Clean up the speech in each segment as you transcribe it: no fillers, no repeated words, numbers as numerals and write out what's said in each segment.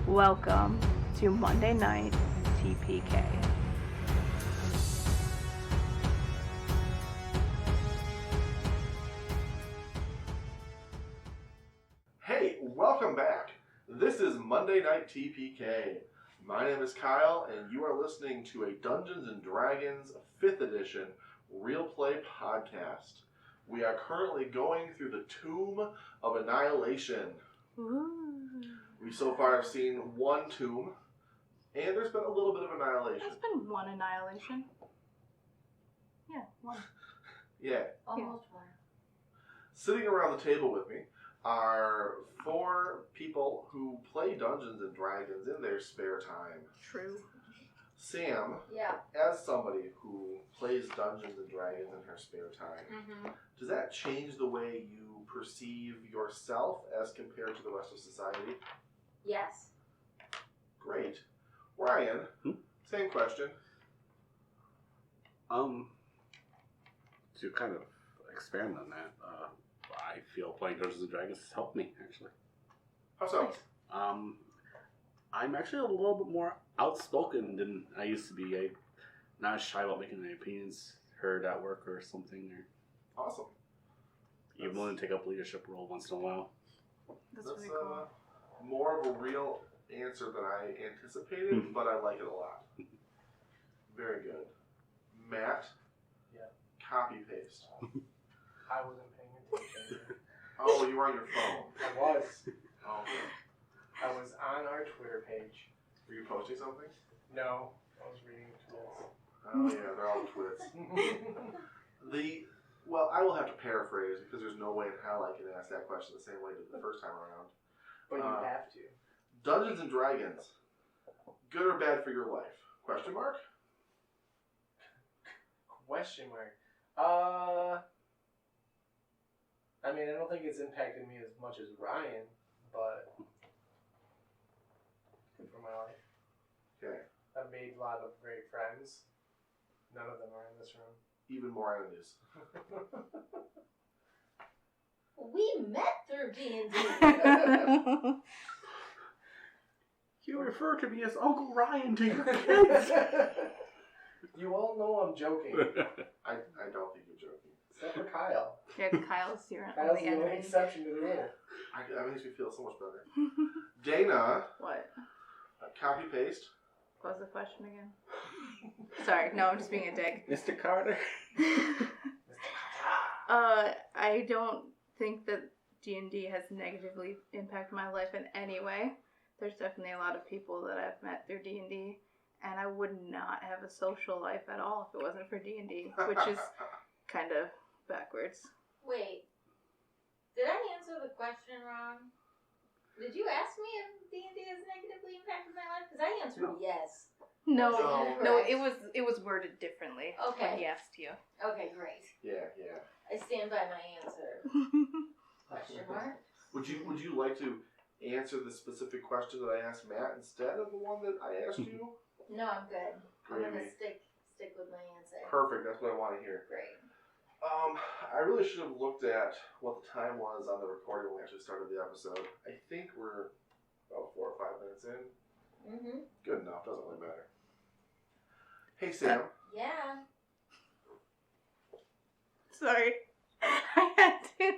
Welcome to Monday Night TPK. Hey, welcome back. This is Monday Night TPK. My name is Kyle, and you are listening to a Dungeons & Dragons 5th edition Real Play podcast. We are currently going through the Tomb of Annihilation. Ooh. We so far have seen one tomb, and there's been a little bit of annihilation. There's been one annihilation. Yeah, one. Yeah. Almost one. Sitting around the table with me are 4 people who play Dungeons & Dragons in their spare time. True. Sam, Yeah. as somebody who plays Dungeons & Dragons in her spare time, Mm-hmm. does that change the way you perceive yourself as compared to the rest of society? Yes. Great. Ryan, same question. To kind of expand on that, I feel playing Dungeons and Dragons has helped me, actually. How so? I'm actually a little bit more outspoken than I used to be. I'm not shy about making my opinions heard at work or something, or Awesome. even willing to take up a leadership role once in a while. That's really cool. More of a real answer than I anticipated, but I like it a lot. Very good. Matt? Yeah. Copy paste. I wasn't paying attention. Oh, you were on your phone. I was. Oh, okay. I was on our Twitter page. Were you posting something? No, I was reading tweets. Oh, yeah, they're all twits. Well, I will have to paraphrase because there's no way in hell I can ask that question the same way as the first time around. But you have to. Dungeons and Dragons, good or bad for your life? Question mark? Question mark. I mean, I don't think it's impacted me as much as Ryan, but good for my life. Okay. I've made a lot of great friends. None of them are in this room. Even more enemies. We met through D&D. You refer to me as Uncle Ryan to your kids. You all know I'm joking. I don't think you're joking. Except for Kyle. Yeah, Kyle's your Kyle's only the only enemy. exception to the rule. That makes me feel so much better. Dana, What? copy paste. What was the question again? Sorry, no, I'm just being a dick. Mr. Carter? I don't think that D&D has negatively impacted my life in any way. There's definitely a lot of people that I've met through D&D, and I would not have a social life at all if it wasn't for D&D, which is kind of backwards. Wait. Did I answer the question wrong? Did you ask me if D&D has negatively impacted my life? Because I answered yes. No, No. it was worded differently Okay. when he asked you. Okay, great. Yeah. I stand by my answer. Question mark? Would you like to answer the specific question that I asked Matt instead of the one that I asked you? No, I'm good. I'm Gravy. gonna stick with my answer. Perfect. That's what I want to hear. Great. I really should have looked at what the time was on the recording when we actually started the episode. I think we're about 4 or 5 minutes in. Mm-hmm. Good enough. Doesn't really matter. Hey, Sam. Yeah. Sorry. I had to.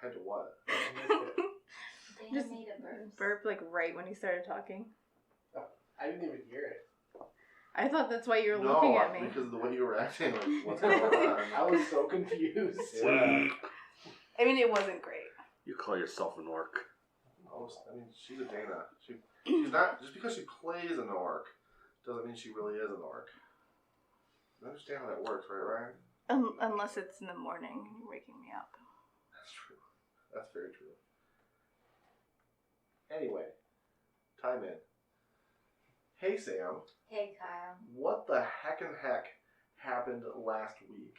Had to what? I missed it. Dana Just made a burst. Burp like right when he started talking. I didn't even hear it. I thought that's why you were No, looking at me. because of the way you were acting. Like, what's going on? I was so confused. Yeah. I mean, it wasn't great. You call yourself an orc. I mean, she's a Dana. She's not, just because she plays an orc doesn't mean she really is an orc. You understand how that works, right, Ryan? Unless it's in the morning and you're waking me up. That's true. That's very true. Anyway, time in. Hey, Sam. Hey, Kyle. What the heck happened last week?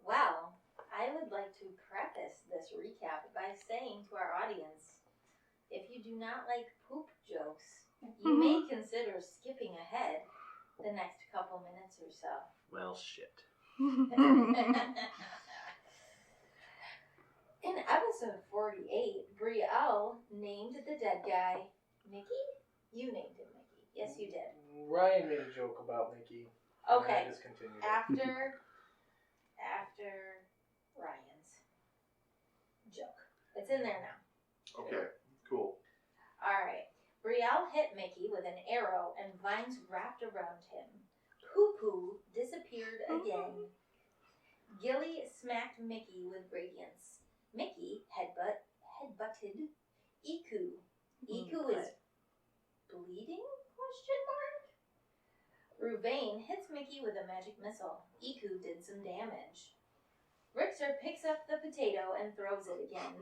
Well, I would like to preface this recap by saying to our audience, if you do not like poop jokes, you may consider skipping ahead the next couple minutes or so. Well, shit. In episode 48, Brielle named Okay. I discontinued it. After Ryan's joke. It's in there now. Okay, cool. Alright. Brielle hit Mickey with an arrow and vines wrapped around him. Poo-Poo disappeared again. Gilly smacked Mickey with radiance. Mickey headbutted Iku. Iku is bleeding? Question mark? Ruvain hits Mickey with a magic missile. Iku did some damage. Rixer picks up the potato and throws it again.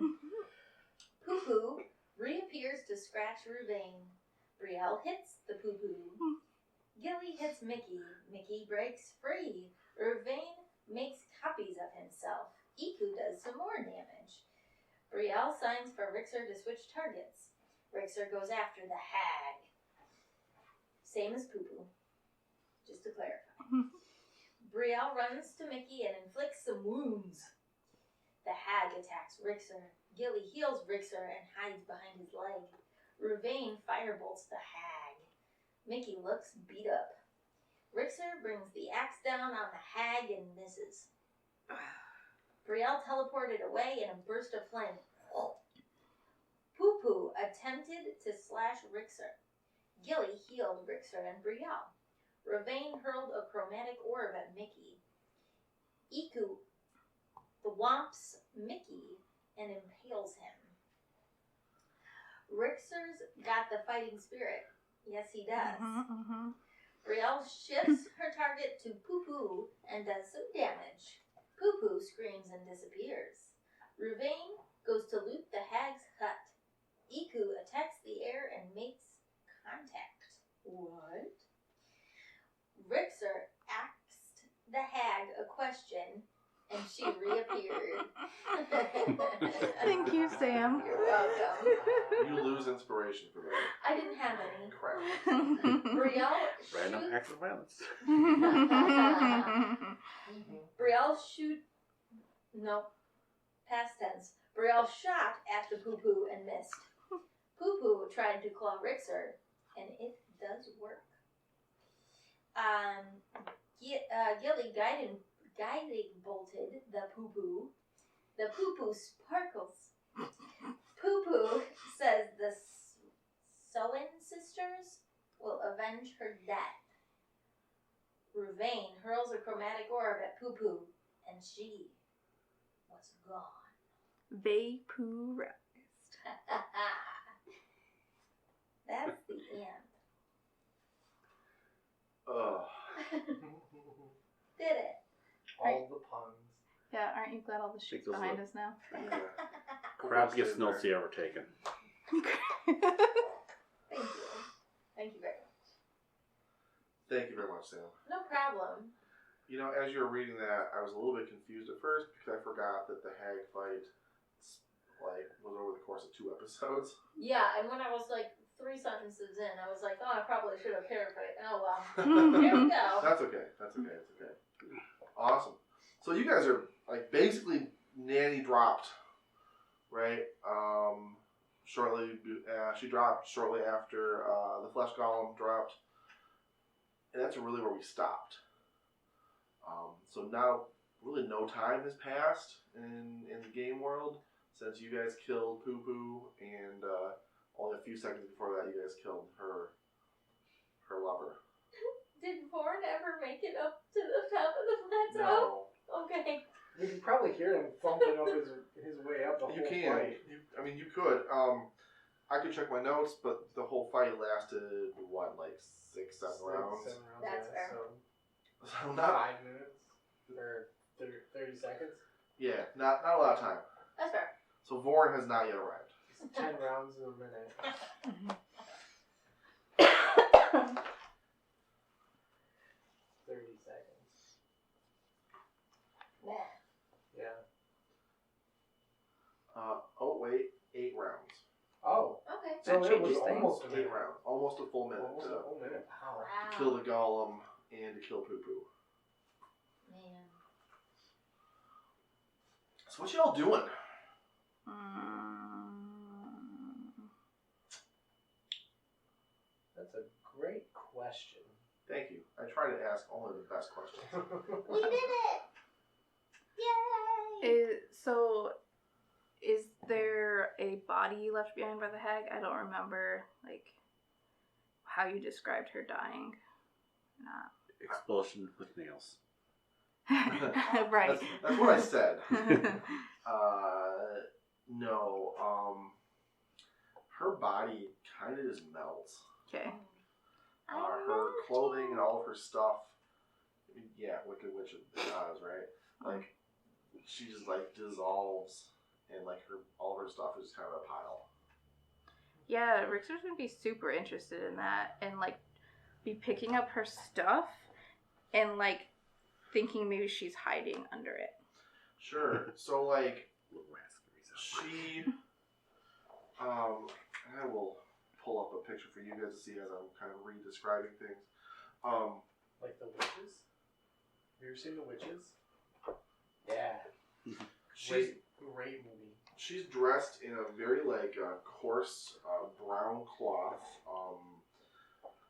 Poo-Poo reappears to scratch Ruvain. Brielle hits the Poo-Poo. Gilly hits Mickey. Mickey breaks free. Ruvain makes copies of himself. Iku does some more damage. Brielle signs for Rixer to switch targets. Rixer goes after the hag. Same as Poo-Poo. Just to clarify. Brielle runs to Mickey and inflicts some wounds. The hag attacks Rixer. Gilly heals Rixer and hides behind his leg. Ruvain firebolts the hag. Mickey looks beat up. Rixer brings the axe down on the hag and misses. Brielle teleported away in a burst of flame. Poo-Poo attempted to slash Rixer. Gilly healed Rixer and Brielle. Ruvain hurled a chromatic orb at Mickey. Iku thwomps Mickey and impales him. Rixer's got the fighting spirit. Yes, he does. Brielle shifts her target to Poo-Poo and does some damage. Poo-Poo screams and disappears. Ruvain goes to loot the hag's hut. Iku attacks the air and makes contact. What? Rixer asked the hag a question, and she reappeared. Thank you, Sam. You're welcome. You lose inspiration for that. I didn't have any. Crap. Brielle Random shoots. acts of violence. Brielle shoot. No. Past tense. Brielle shot at the Poo-Poo and missed. Poo-Poo tried to claw Rixer, and it does work. Gilly guiding bolted the Poo-Poo. The Poo-Poo sparkles. Poo-Poo says the Soen sisters will avenge her death. Ruvain hurls a chromatic orb at Poo-Poo, and she was gone. Vaporized. That's the end. Ugh. Did it. All the puns. Yeah, aren't you glad all the shit's those behind look- us now? Yeah. Crappiest notes he ever taken. Thank you. Thank you very much. Thank you very much, Sam. No problem. You know, as you were reading that, I was a little bit confused at first because I forgot that the hag fight was over the course of 2 episodes. Yeah, and when I was like 3 sentences in, I was like, oh, I probably should have paraphrased. Oh, well. Here we go. That's okay. That's okay. It's okay. Awesome. So you guys are like basically Nanny dropped, right? She dropped shortly after the flesh golem dropped, and that's really where we stopped. So now, really, no time has passed in the game world since you guys killed Poo-Poo, and only a few seconds before that, you guys killed her lover. Did Vorn ever make it up to the top of the plateau? No, Okay. You can probably hear him thumping up his way up the whole you can. fight. You could. I could check my notes, but the whole fight lasted what, like 6-7 rounds. 7 rounds. That's fair. So So not 5 minutes or 30 seconds. yeah, not a lot of time. That's fair. So Vorn has not yet arrived. It's 10 rounds in a minute. 30 seconds. Nah. Yeah. Oh wait, 8 rounds. Oh. Okay. So That it was changes things. almost a 8 minute. rounds, almost a full minute Almost to a whole minute. Wow. Wow. kill the golem and to kill Poo-Poo. Man. So what y'all doing? That's a great question. Thank you. I try try to ask only the best questions. We did it! Yay! Is there a body left behind by the hag? I don't remember, like, how you described her dying. Not. Explosion with nails. Right. That's what I said. No. Her body kind of just melts. Okay. Her clothing and all of her stuff. Yeah, Wicked Witch of the Oz, right? Like, she just like dissolves, and like all of her stuff is kind of a pile. Yeah, Rickster's gonna be super interested in that, and like be picking up her stuff, and like thinking maybe she's hiding under it. Sure. So like, she, I will pull up a picture for you guys to see as I'm kind of re-describing things. Like the witches? Have you ever seen The Witches? Yeah. Great movie. She's dressed in a very like coarse brown cloth,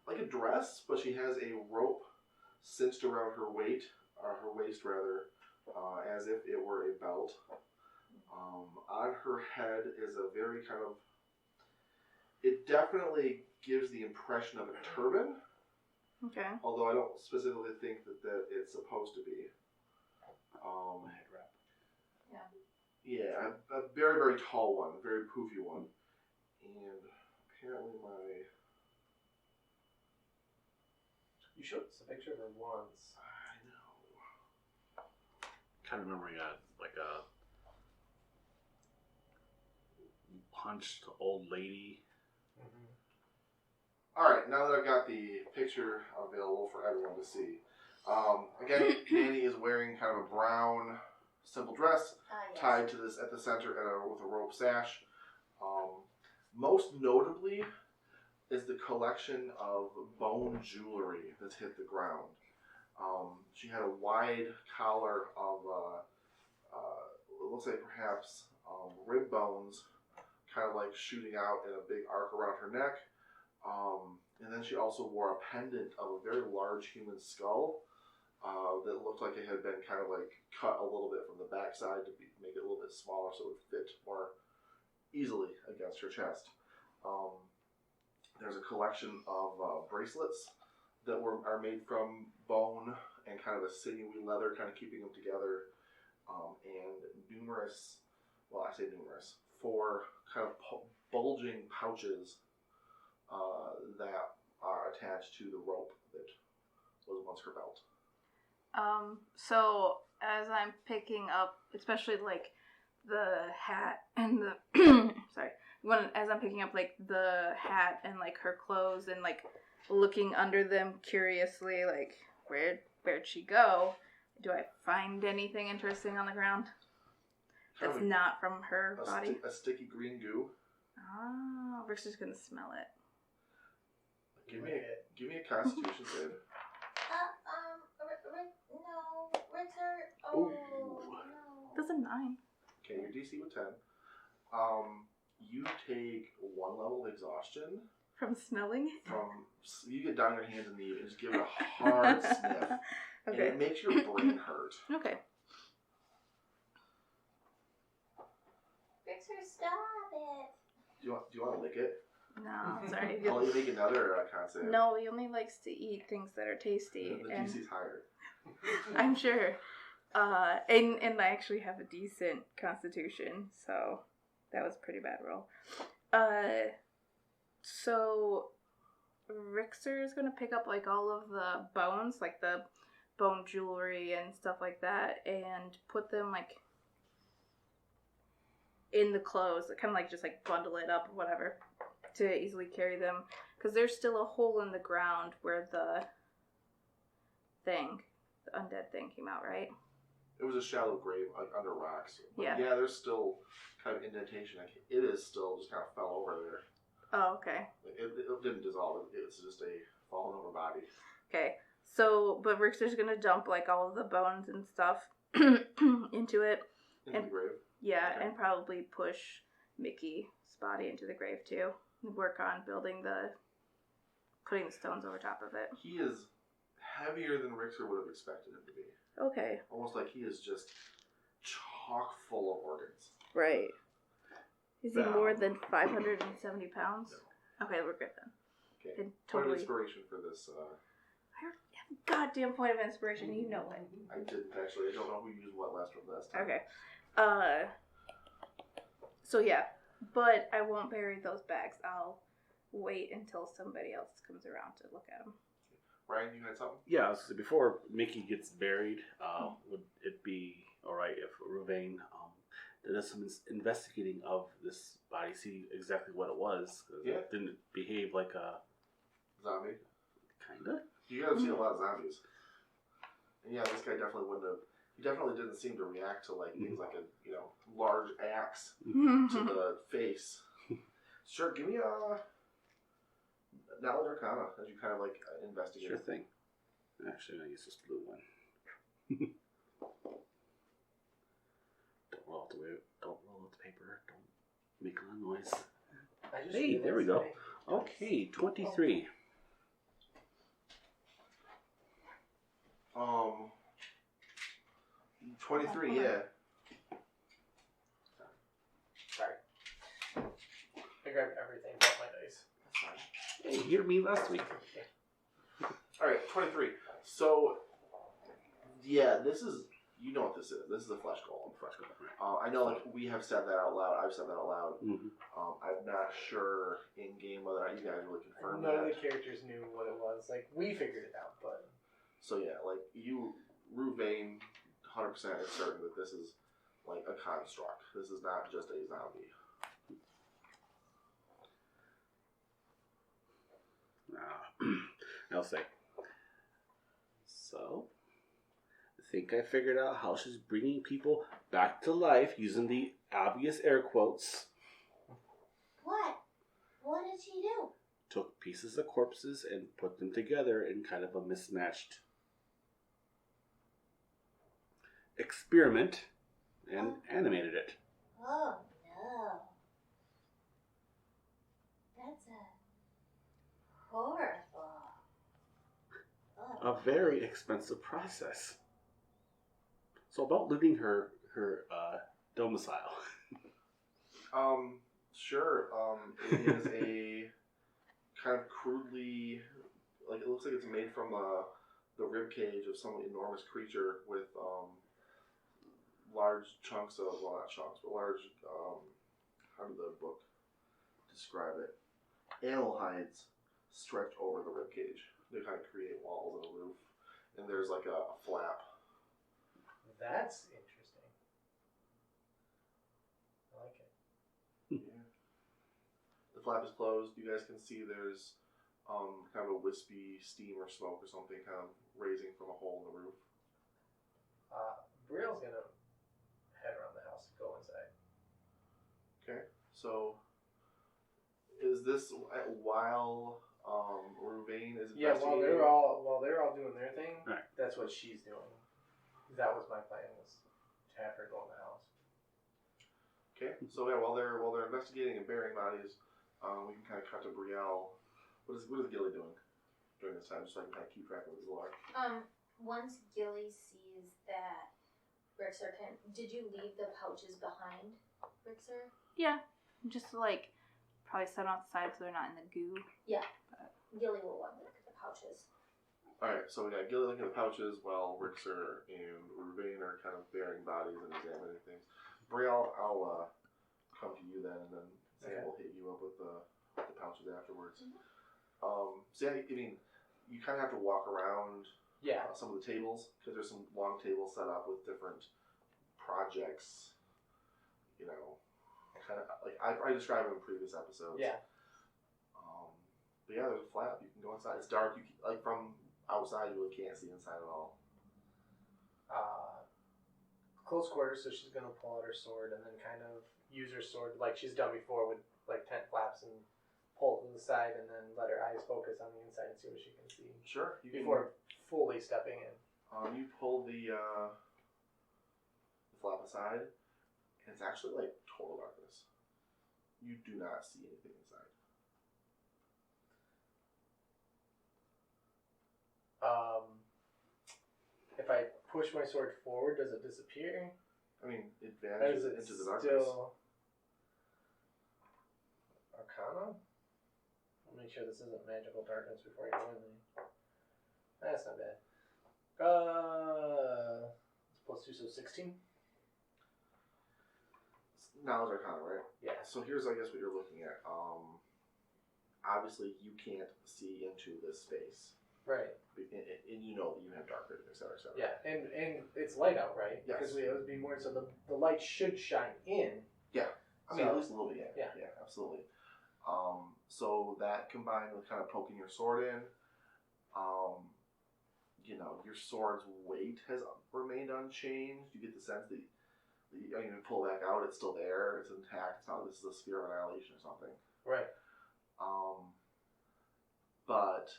like a dress, but she has a rope cinched around her waist rather, as if it were a belt. On her head is a very kind of. It definitely gives the impression of a turban. Okay. Although I don't specifically think that it's supposed to be. Head wrap. Yeah, a very, very tall one, a very poofy one. And apparently You showed us a picture of her once. I know. Kind of remembering a hunched old lady. Alright, now that I've got the picture available for everyone to see. Again, Nanny is wearing kind of a brown, simple dress, Yes. tied to this at the center with a rope sash. Most notably is the collection of bone jewelry that's hit the ground. She had a wide collar of, it looks like perhaps rib bones, kind of like shooting out in a big arc around her neck. And then she also wore a pendant of a very large human skull that looked like it had been kind of like cut a little bit from the backside to make it a little bit smaller so it would fit more easily against her chest. There's a collection of bracelets that are made from bone and kind of a sinewy leather, kind of keeping them together, and numerous, well, I say numerous, 4 kind of bulging pouches that are attached to the rope that was once her belt. So as I'm picking up, especially like the hat and the as I'm picking up like the hat and like her clothes and like looking under them curiously, like where'd she go? Do I find anything interesting on the ground that's not from her body? A sticky green goo. Oh, Rick's just gonna smell it. Give me a Constitution save. No, Richter. Oh, no. That's a 9. Okay, your DC with 10. You take 1 level of exhaustion. From smelling? You get down on your hands and knees and just give it a hard sniff. Okay. And it makes your brain hurt. Okay. Richter, stop it. Do you want to lick it? No, sorry. I'll let you make another con save. No, he only likes to eat things that are tasty. The and DC's higher. I'm sure. And I actually have a decent constitution, so that was a pretty bad roll. So Richter is gonna pick up like all of the bones, like the bone jewelry and stuff like that, and put them like in the clothes, kind of like just like bundle it up or whatever to easily carry them, because there's still a hole in the ground where the undead thing came out, right? It was a shallow grave under rocks. But Yeah. Yeah, there's still kind of indentation. It is still just kind of fell over there. Oh, okay. It didn't dissolve. It's just a fallen over body. Okay. So, but Richter's gonna dump like all of the bones and stuff into it. Into the grave. Yeah, Okay. and probably push Mickey's body into the grave too. Work on putting the stones over top of it. He is heavier than Richter would have expected him to be. Okay. Almost like he is just chock full of organs. Right. Is he more than 570 pounds? No. Okay, we're good then. Okay. Then Point of totally. inspiration for this. I have a goddamn point of inspiration. You know it. I didn't actually. I don't know who used what last time. Okay. So yeah, but I won't bury those bags. I'll wait until somebody else comes around to look at them. Ryan, you got something? Yeah, so before Mickey gets buried, would it be alright if Ruvain does some investigating of this body, see exactly what it was? Because it didn't behave like a zombie. Kinda. You guys have seen a lot of zombies. And yeah, this guy definitely wouldn't have. He definitely didn't seem to react to like things like a large axe to the face. Sure, give me a knowledge arcana as you kind of like investigate. Sure thing. Actually, I use this blue one. Don't roll out the paper. Don't make a lot of noise. Hey, there we go. Okay, 23. 23, yeah. Sorry. I grabbed everything but my dice. That's fine. Hey, you hear me last week. Alright, 23. So, yeah, this is, you know what this is. This is a flesh golem. I know, like, we have said that out loud. I've said that out loud. Mm-hmm. I'm not sure in game whether or not you guys really confirmed None that. of the characters knew what it was. Like, we figured it out, but... So, yeah, like, Ruvain, 100% is certain that this is, like, a construct. This is not just a zombie. I'll say. So, I think I figured out how she's bringing people back to life using the obvious air quotes. What? What did she do? Took pieces of corpses and put them together in kind of a mismatched experiment and animated it. Oh no. That's horrible. Oh. A very expensive process. So about looting her domicile. Sure. It is a kind of crudely, like it looks like it's made from the rib cage of some enormous creature with large chunks of, well, not chunks, but large, how did the book describe it? Animal hides stretched over the rib cage. They kind of create walls and a roof, and there's like a flap. That's interesting. I like it. Yeah. The flap is closed. You guys can see there's kind of a wispy steam or smoke or something kind of raising from a hole in the roof. Brielle's gonna head around the house and go inside. Okay, so is this while Ruvain is investigating? Yeah, while they're all doing their thing, right. That's what she's doing. That was my plan, was to have her go in the house. Okay, so yeah, while they're investigating and burying bodies, we can kind of cut to Brielle. What is Gilly doing during this time, just so I can kind of keep track of his lore? Once Gilly sees that Rixer did you leave the pouches behind, Rixer? Yeah, just like probably set off the side so they're not in the goo. Yeah, Gilly will want to look at the pouches. Alright, so we got Gilly looking at the pouches while Rixer and Ruvain are kind of burying bodies and examining things. Brielle, I'll come to you then, and then Sam will hit you up with the pouches afterwards. Mm-hmm. So yeah, I mean, you kind of have to walk around some of the tables, because there's some long tables set up with different projects, you know, kind of like I described in previous episodes. Yeah. But yeah, there's a flap. You can go inside. It's dark. You can, like from outside, you really can't see inside at all. Close quarters, so she's gonna pull out her sword and then kind of use her sword like she's done before with like tent flaps and pull it to the side and then let her eyes focus on the inside and see what she can see. Sure. Before fully stepping in. You pull the flap aside, and it's actually like total darkness. You do not see anything inside. if I push my sword forward, does it disappear? I mean, it Or is vanishes it into the darkness. still Arcana? I'll make sure this isn't magical darkness before I go in there. That's not bad. It's +2, so 16? Knowledge Arcana, right? Yeah. So here's, I guess, what you're looking at. Obviously, you can't see into this space. Right. And you know that you have dark vision, et cetera, et cetera. Yeah, and it's light out, right? Yes. Because it would be more, so the light should shine in. Yeah. I mean, So- at least a little bit, yeah. Yeah, absolutely. So that combined with kind of poking your sword in, you know, your sword's weight has remained unchanged. You get the sense that you even pull it back out, it's still there, it's intact. It's not like this is a sphere of annihilation or something. Right. But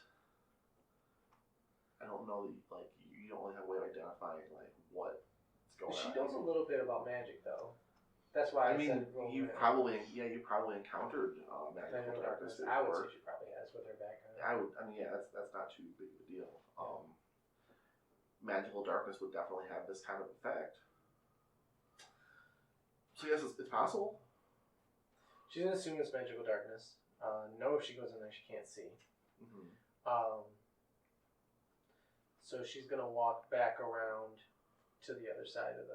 I don't know that, like, you don't really have a way of identifying, like, what's going on. She knows a little bit about magic, though. That's why I said roll you magic. probably encountered magical darkness I would before. say she probably has with her background. That's not too big of a deal. Magical darkness would definitely have this kind of effect. So yes, it's possible. She's gonna assume it's magical darkness. No, if she goes in there, she can't see. Mm-hmm. So she's gonna walk back around to the other side of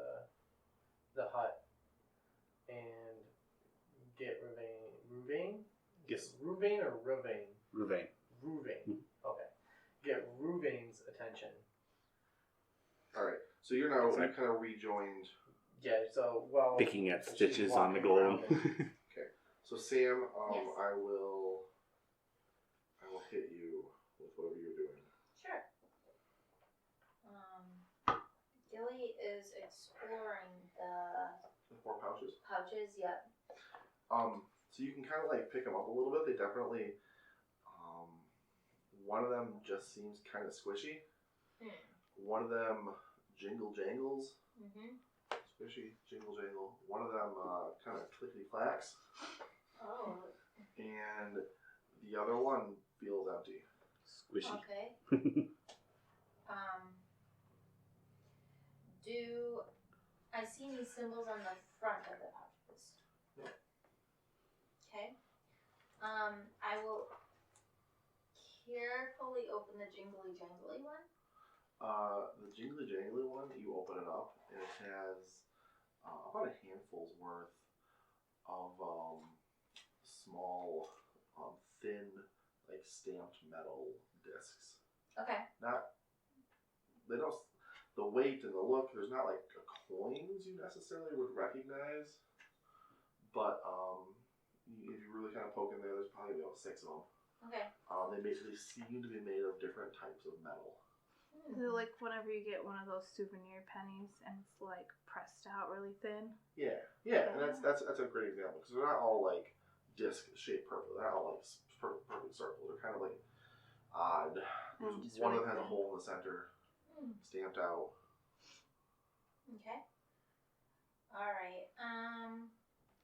the hut and get Ruvain? Yes. Ruvain or Ruvain? Ruvain. Ruvain. Mhm. Okay. Get Ruvain's attention. All right. So you're now Exactly. you kind of rejoined. Yeah. So well. Picking at she's stitches on the walking gold. around and- So Sam, Yes. I will hit you with whatever you're doing. Sure. Gilly is exploring The 4 pouches. pouches. Yep. So you can kind of like pick them up a little bit. They definitely, one of them just seems kind of squishy. One of them jingle jangles. Mhm. Squishy, jingle jangle. One of them kind of clickety clacks. Oh. And the other one feels empty. Squishy. Okay. Do I see any symbols on the front of the pouches? No. Okay. I will carefully open the jingly jangly one. The jingly jangly one, you open it up, and it has about a handful's worth of small, thin, like stamped metal discs. Okay. They don't. The weight and the look. There's not like coins you necessarily would recognize, but if you really kind of poke in there, there's probably about 6 of them. Okay. They basically seem to be made of different types of metal. Is it like whenever you get one of those souvenir pennies and it's like pressed out really thin? Yeah, and that's a great example because they're not all like disc shaped perfectly. They're not all like perfect circles. They're kind of like odd. Just One of really them has a thin. hole in the center, stamped out. Okay. All right.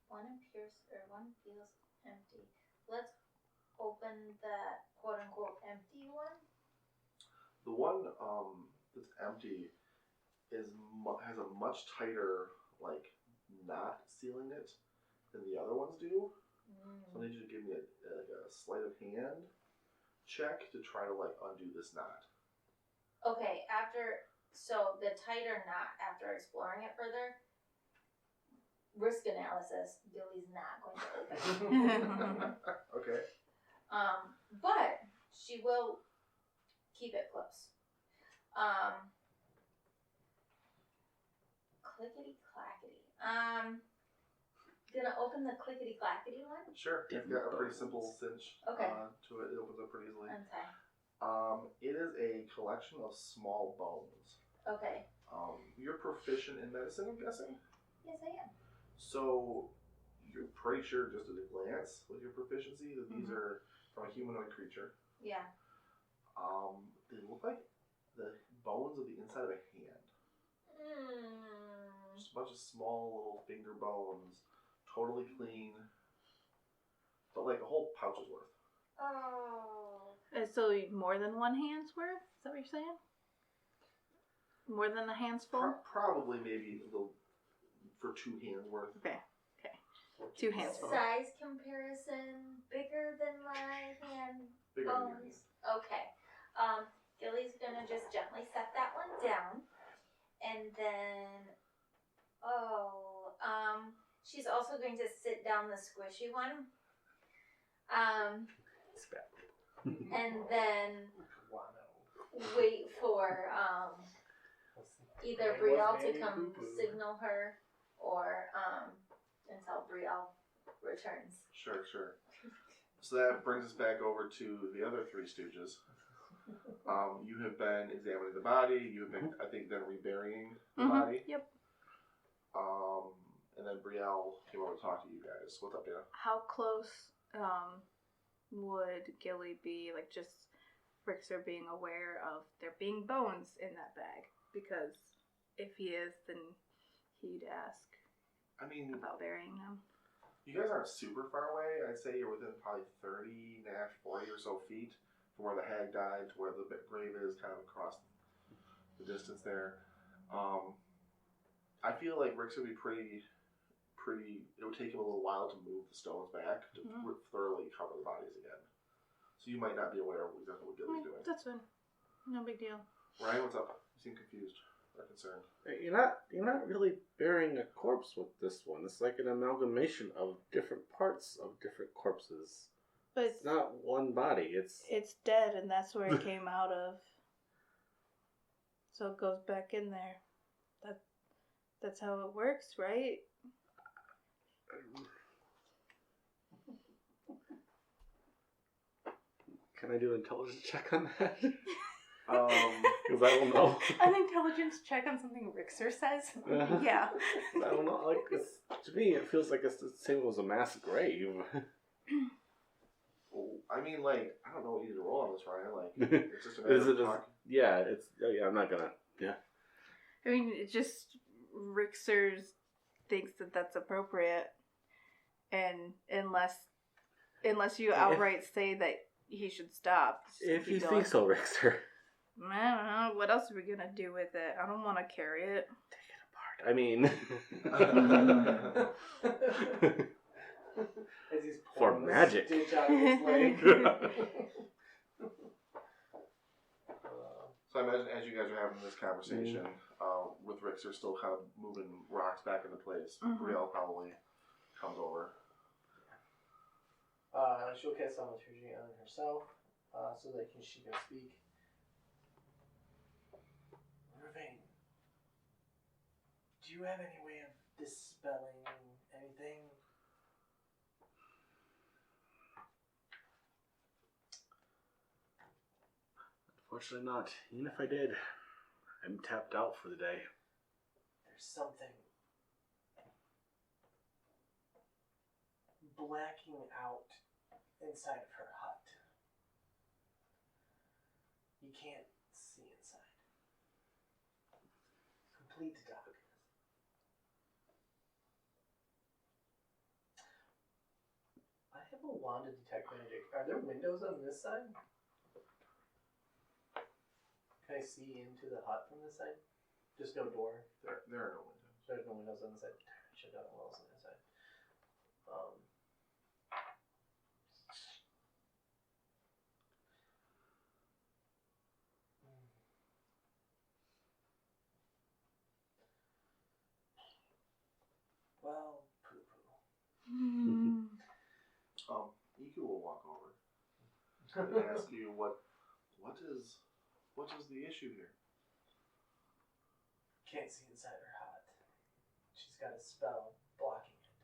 One feels empty. Let's open the quote unquote empty one. The one that's empty has a much tighter like knot sealing it than the other ones do. So I need you to give me a sleight of hand check to try to like undo this knot. Okay. So the tighter knot. After exploring it further, risk analysis. Gilly's not going to open. Okay. But she will keep it close. Clickety clackety. Gonna open the clickety clackety one. Sure. You've got a pretty simple cinch Okay. to it. It opens up pretty easily. Okay. It is a collection of small bones. Okay. You're proficient in medicine, I'm guessing? Yes, I am. So you're pretty sure just at a glance with your proficiency that these are from a humanoid creature. Yeah. They look like the bones of the inside of a hand. Just a bunch of small little finger bones, totally clean, but like a whole pouch's worth. Oh. So more than one hand's worth? Is that what you're saying? More than a handful? Probably maybe a little for 2 hands worth. Okay. 2 handfuls. Size comparison, bigger than my hand Bigger than your bones. Okay. Gilly's gonna just gently set that one down, and then she's also going to sit down the squishy one. And then wait for either Brielle to come signal her or until Brielle returns. Sure. So that brings us back over to the other 3 stooges. You have been examining the body. You have been, I think, then reburying the body. Yep. And then Brielle came over to talk to you guys. What's up, Dana? How close would Gilly be, like, just Rixer being aware of there being bones in that bag? Because if he is, then he'd ask about burying them. You guys aren't super far away. I'd say you're within probably 30, 40 or so feet from where the hag died to where the grave is, kind of across the distance there. I feel like Rixer would be pretty. It would take him a little while to move the stones back to thoroughly cover the bodies again. So you might not be aware of exactly what Gilly's doing. That's fine. No big deal. Ryan, what's up? You seem confused or concerned. You're not really burying a corpse with this one. It's like an amalgamation of different parts of different corpses. But it's not one body. It's dead, and that's where it came out of. So it goes back in there. That's how it works, right? Can I do an intelligence check on that? Because I don't know. An intelligence check on something Rixer says? Yeah. I don't know. Like, to me, it feels like it's the same as a mass grave. I mean, like, I don't know what you need to roll on this, Ryan. Like, it's just a matter of talk. Yeah, I'm not gonna. Yeah. I mean, it just Rixer thinks that that's appropriate, and unless you outright say that he should stop. If you think so, Rixer. I don't know. What else are we gonna do with it? I don't want to carry it. Take it apart. I mean, for magic. So I imagine as you guys are having this conversation, with Rixer still kind of moving rocks back into place, Brielle probably comes over. She'll cast thaumaturgy on herself, so that she can speak. Ravine, do you have any way of dispelling anything? Unfortunately not. Even if I did, I'm tapped out for the day. There's something blacking out inside of her hut. You can't see inside. Complete darkness. I have a wand to detect magic. Are there windows on this side? Can I see into the hut from this side? Just no door? There are no windows. There's no windows on this side. I should have done walls on this side. Well, poo-poo. Iku will walk over and ask you what is the issue here? Can't see inside her hut. She's got a spell blocking it.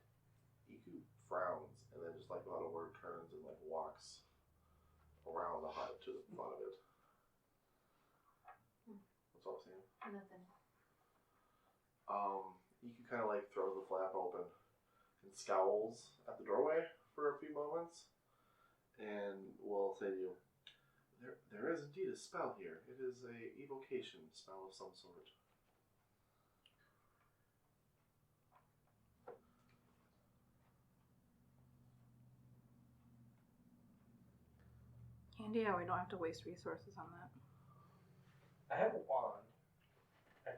Iku frowns and then just like without a word turns and like walks around the hut to the front of it. What's up, Sam? Nothing. Iku kind of like throws the flap open and scowls at the doorway for a few moments and will say to you, there is indeed a spell here. It is a evocation spell of some sort. Handy how we don't have to waste resources on that. I have a wand.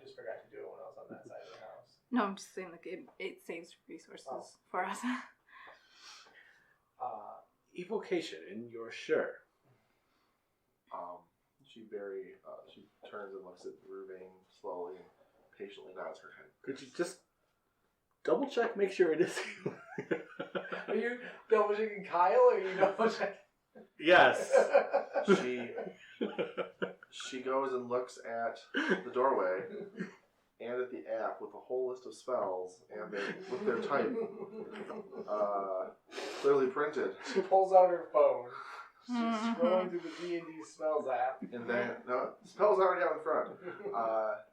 just forgot to do it when I was on that side of the house. No, I'm just saying like it saves resources for us. Evocation in your shirt. She turns and looks at Ruvain slowly and patiently nods her head. Could you just double check, make sure it is you? Are you double checking Kyle or are you double checking? Yes. She goes and looks at the doorway and at the app with a whole list of spells and with their type clearly printed. She pulls out her phone. She's scrolling through the D&D spells app. And then, no, the spell's already out in front.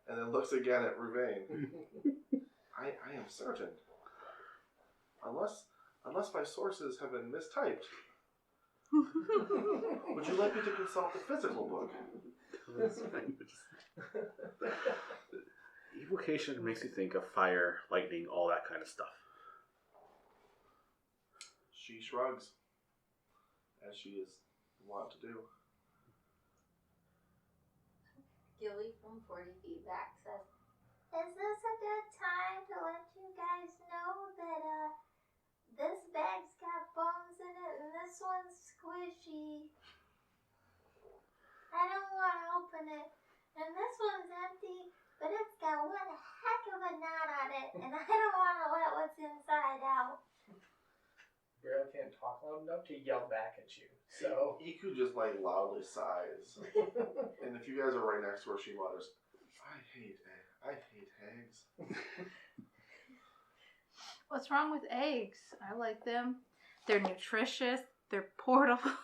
And then looks again at Ruvain. I am certain. Unless my sources have been mistyped. Would you like me to consult the physical book? Evocation makes you think of fire, lightning, all that kind of stuff. She shrugs, as she is wont to do. Gilly from 40 feet back says, "Is this a good time to let you guys know that this bag's got bones in it and this one's squishy? I don't want to open it. And this one's empty, but it's got one heck of a knot on it, and I don't want to let what's inside out." Girl can't talk loud enough to yell back at you. So Iku just loudly sighs. And if you guys are right next to her, she mutters, I hate Hags. What's wrong with eggs? I like them. They're nutritious. They're portable.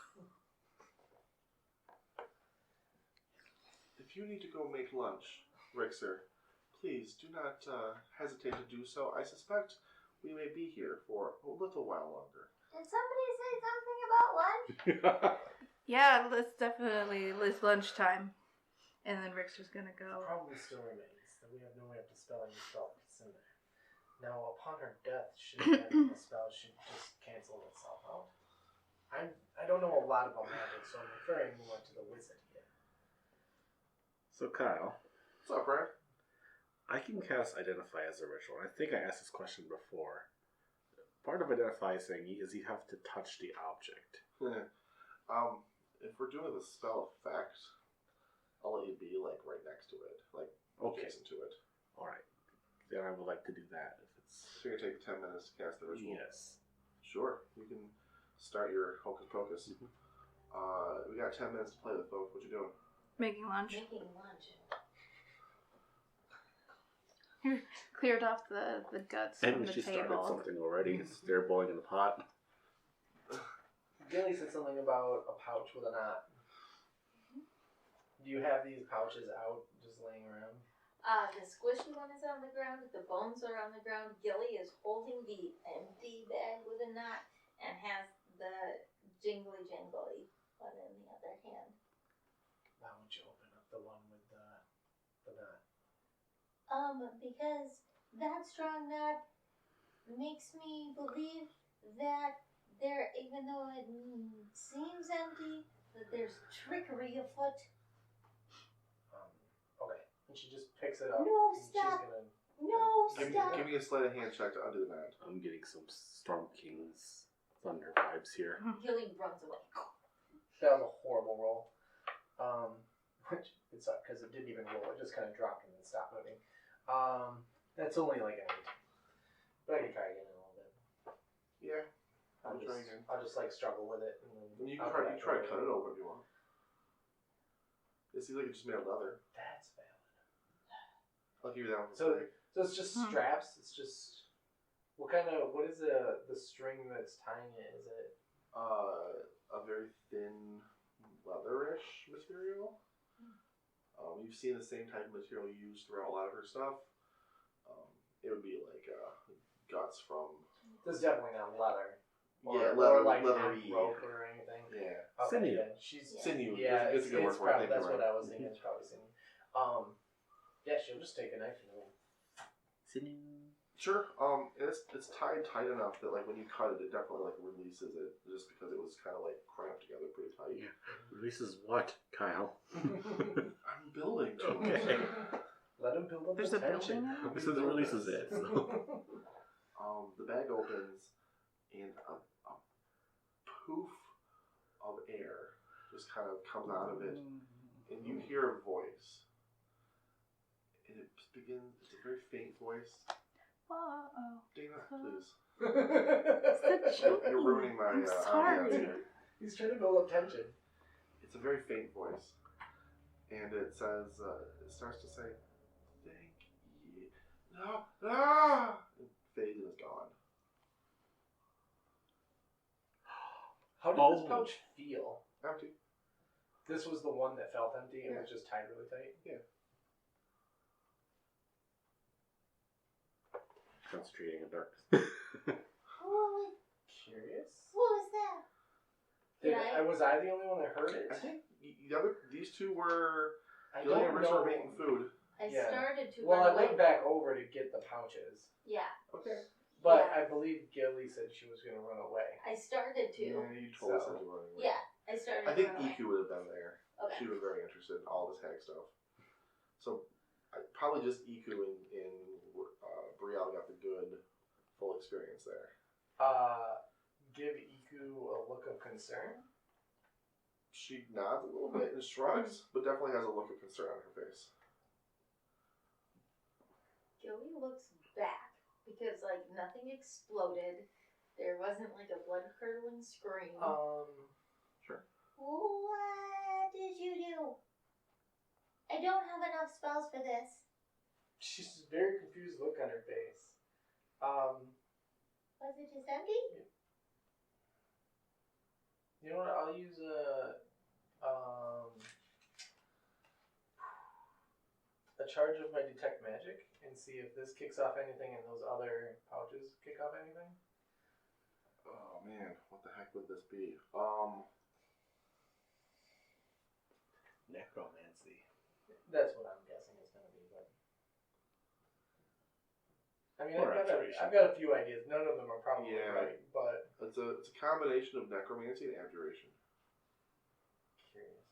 If you need to go make lunch, Rixer, please do not hesitate to do so. I suspect we may be here for a little while longer. Did somebody say something about lunch? Yeah, it's lunchtime. And then Rixer's gonna the go. problem still remains that we have no way of dispelling the spell that's in there. Now, upon her death, should the spell should just cancel itself out. I don't know a lot about magic, so I'm referring more to the wizard here. So Kyle, What's up, Brad? I can cast Identify as a ritual. I think I asked this question before. Part of Identify is saying is you have to touch the object. If we're doing the spell effect, I'll let you be right next to it, adjacent to it. All right. Then I would like to do that. If it's So you're gonna take 10 minutes to cast the ritual. yes. Sure, you can start your hocus pocus. Mm-hmm. We got 10 minutes to play with, folks. What you doing? Making lunch. Making lunch. Cleared off the guts And from the she started table. something already. It's they're boiling in the pot. Gilly said something about a pouch with a knot. Do you have these pouches out just laying around? The squishy one is on the ground, the bones are on the ground. Gilly is holding the empty bag with a knot and has the jingly jangly one in the other hand. Why won't you open up the one with the knot? Because that strong knot makes me believe that there, even though it seems empty, that there's trickery afoot. Okay. And she just picks it up. No, and stop. She's gonna... No, stop. Give me a sleight of hand check to undo the knot. I'm getting some Storm King's Thunder vibes here. Gilly runs away. That was a horrible roll. Which it sucked because it didn't even roll. It just kind of dropped and then stopped moving. That's only an 8. But I can try again in a little bit. Yeah. I'll just struggle with it. And then You can try to cut it open if you want. It seems like it's just made of leather. That's valid. I'll give you that one. So it's just straps. It's just what is the string that's tying it? Is it a very thin leatherish material. You've seen the same type of material used throughout a lot of her stuff. It would be guts from. This is definitely not leather. Yeah, or leathery rope or anything. Yeah. Okay, Sinew. then she's Sinew. Yeah, it's a good word for it. probably, that's what I was thinking. It's probably sinew. Yeah, she'll just take a knife and Sure. It's tied tight enough that when you cut it, it definitely releases it, just because it was kind of cramped together pretty tight. Yeah. Releases what, Kyle? I'm building. Okay. Let him build up There's the a building tension. in it? This is the releases it. So. The bag opens and a poof of air just kind of comes out of it, and you hear a voice. And it begins, it's a very faint voice. Uh-oh. Dana, please. It's the You're ruining my I'm sorry. ambiance here. He's trying to build up tension. It's a very faint voice. And it says, it starts to say, thank you. No, no! It fades and is gone. How did this Oh. pouch feel? Empty. This was the one that felt empty and Yeah. was just tied really tight? Concentrating in darkness. Curious? What was that? Was I the only one that heard it? I think these two were, I Gilly don't and Rich know. were making food. I Yeah. started to Well, I run away. went back over to get the pouches. Yeah, Okay. But Yeah. I believe Gilly said she was going to run away. I started to. Yeah, you told us So- that you were running away. Yeah, I started I think to run away. EQ would have been there. Okay. She was very interested in all this hag stuff. So, probably just EQ and Brielle got the good, full experience there. Give Iku a look of concern. She nods a little bit and shrugs, but definitely has a look of concern on her face. Gilly looks back because like nothing exploded. There wasn't like a blood curdling scream. Sure. What did you do? I don't have enough spells for this. She's a very confused look on her face. Was it just empty? You know what? I'll use a charge of my detect magic and see if this kicks off anything and those other pouches kick off anything. Oh man, what the heck would this be? Necromancy. That's what I'm guessing it's going to be. But I mean, Or I've got a few ideas. None of them are probably Yeah. right, but It's a combination of necromancy and abjuration. curious.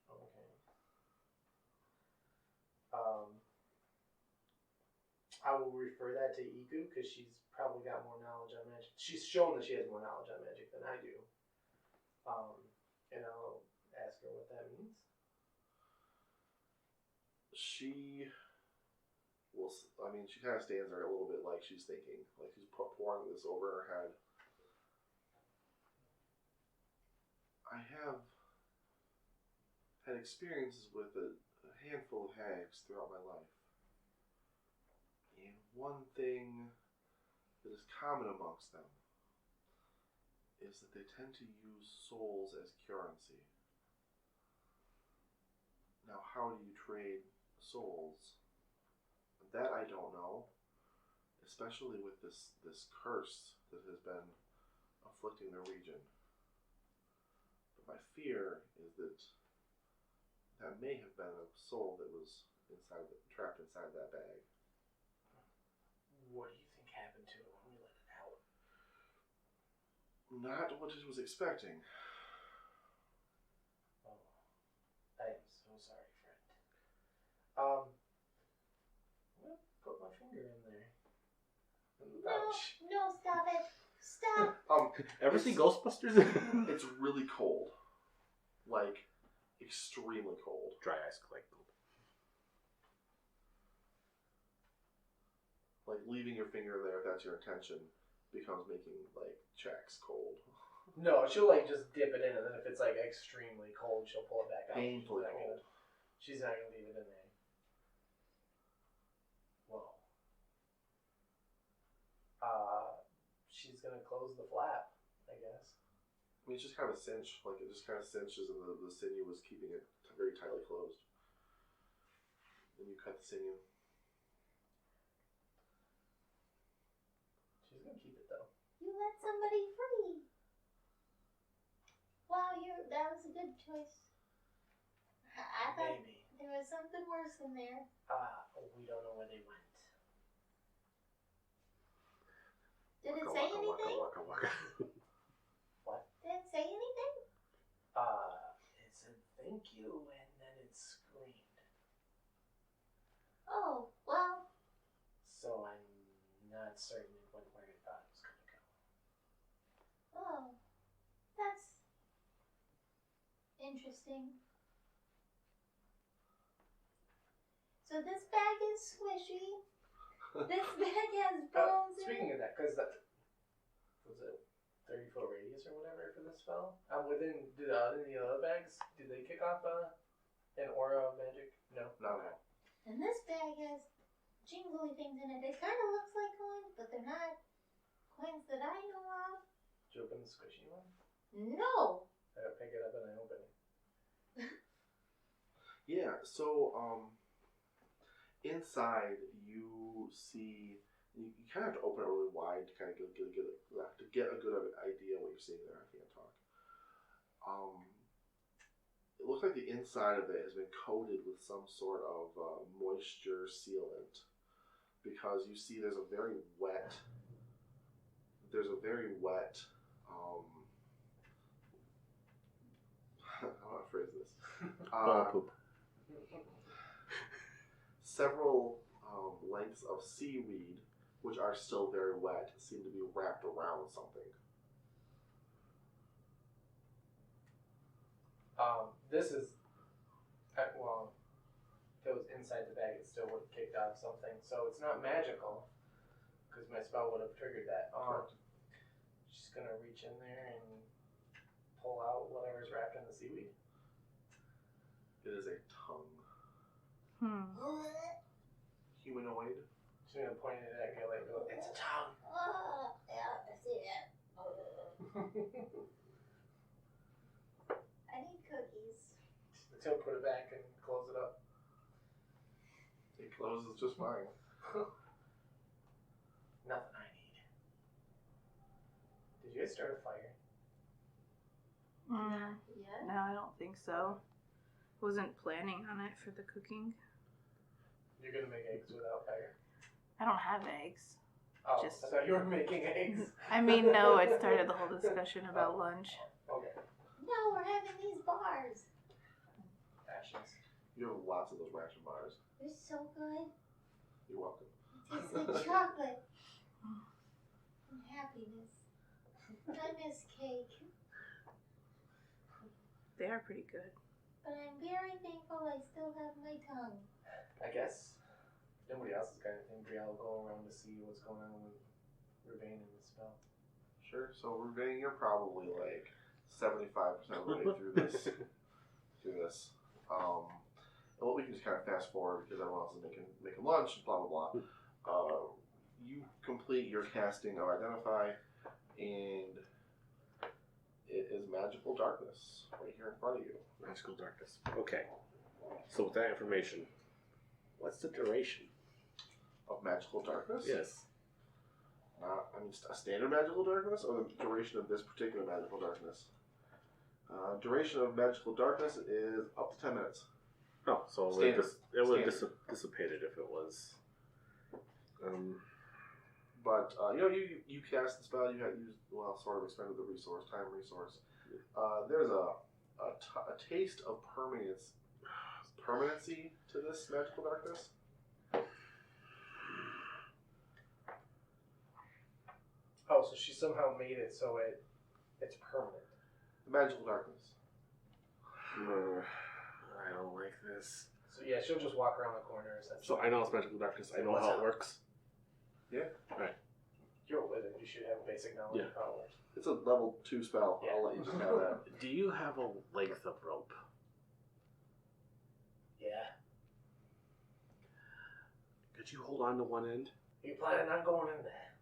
Okay. I will refer that to Iku because she's probably got more knowledge on magic. She's shown that she has more knowledge on magic than I do. And I'll ask her what that means. She will, I mean, she kind of stands there a little bit like she's thinking, like she's pouring this over her head. I have had experiences with a handful of hags throughout my life. And one thing that is common amongst them is that they tend to use souls as currency. Now, how do you trade souls? That I don't know, especially with this curse that has been afflicting the region. But my fear is that that may have been a soul that was trapped inside that bag. What do you think happened to it when we let it out? Not what it was expecting. Oh, I am so sorry, friend. I'm gonna put my finger in there. In the pouch. No, stop it. Stop. Ever see Ghostbusters? It's really cold. Like, extremely cold. Dry ice like gold. Like, leaving your finger there, if that's your intention, becomes making, like, checks cold. No, she'll like just dip it in, and then if it's like extremely cold, she'll pull it back out. Painfully cold. She's not gonna leave it in there. Whoa. She's gonna close the flap, I guess. I mean, it's just kind of a cinch. Like, it just kind of cinches, and the sinew was keeping it very tightly closed. Then you cut the sinew. She's gonna keep it though. You let somebody free. Wow, that was a good choice. I thought Maybe. there was something worse in there. We don't know where they went. Did it Waka, say waka, anything? waka, waka, waka. What? Did it say anything? It said thank you, and then it screamed. Oh, not certain it went where it thought it was going to go. Oh, that's interesting. So this bag is squishy. This bag has bones in Speaking it. of that, because that was it 30-foot radius or whatever for this spell. Within did any other bags? Did they kick off an aura of magic? No. No. And this bag has jingly things in it. It kind of looks like coins, but they're not coins that I know of. Did you open the squishy one? No. I pick it up and I open it. Yeah. So inside you see. You kind of have to open it really wide to kind of get a good idea of what you're seeing there. I can't talk. It looks like the inside of it has been coated with some sort of moisture sealant, because you see there's a very wet. How do I phrase this? Poop. Several lengths of seaweed, which are still very wet, seem to be wrapped around something. This is, well, if it was inside the bag, it still would have kicked off something. So it's not magical, because my spell would have triggered that. She's going to reach in there and pull out whatever's wrapped in the seaweed. It is a tongue. Humanoid. She's going to point it at me and go, it's a tongue. Yeah, I see it. I need cookies. He'll put it back and close it up. It closes just fine. Nothing I need. Did you guys start a fire? Yeah. No, I don't think so. Wasn't planning on it for the cooking. You're going to make eggs without fire? I don't have eggs. Oh, Just- I thought you were making eggs. I mean, no, it started the whole discussion about lunch. Okay. No, we're having these bars. Ashes. You have lots of those ration bars. They're so good. You're welcome. It tastes like chocolate. And happiness. I miss cake. They are pretty good. But I'm very thankful I still have my tongue. I guess nobody else has got anything. Brielle will go around to see what's going on with Ravane and the spell. Sure. So Ravane, you're probably like 75% of the way through this. And what we can just kind of fast forward because everyone else is making lunch, blah blah blah. You complete your casting of Identify, and it is magical darkness right here in front of you. Magical darkness. Okay. So with that information, what's the duration? Of magical darkness? Yes. A standard magical darkness, or the duration of this particular magical darkness? Duration of magical darkness is up to 10 minutes. Oh, so Standard. it would have dissipated if it was. But you cast the spell. You had used sort of expended the resource, time resource. There's a taste of permanency to this magical darkness. Oh, so she somehow made it so it's permanent. The magical darkness. I don't like this. So yeah, she'll just walk around the corner. So I know it's magical darkness. I know how it works. Yeah. Right. You're a wizard. You should have basic knowledge of how it works. It's a level 2 spell. Yeah. I'll let you just have that. Do you have a length of rope? Yeah. Could you hold on to one end? Are you planning on going in there?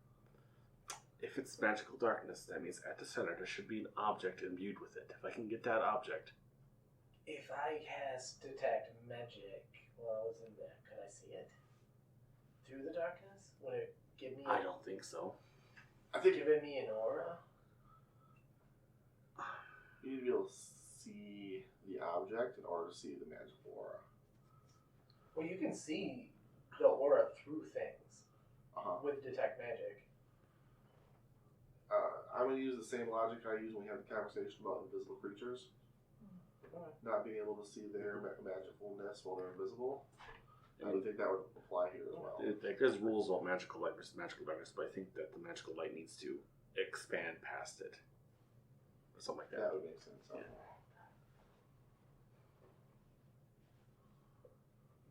If it's magical darkness, that means at the center there should be an object imbued with it. If I can get that object. If I cast detect magic while I was in there, could I see it? Through the darkness? Would it give me I don't think so. I think give me an aura? you need to be able to see the object in order to see the magical aura. Well, you can see the aura through things with detect magic. I'm going to use the same logic I used when we had the conversation about invisible creatures. Not being able to see their magicalness while they're invisible. I would think that would apply here as well. There's rules about magical light versus magical darkness, but I think that the magical light needs to expand past it. Or something like that. That would make sense. Yeah.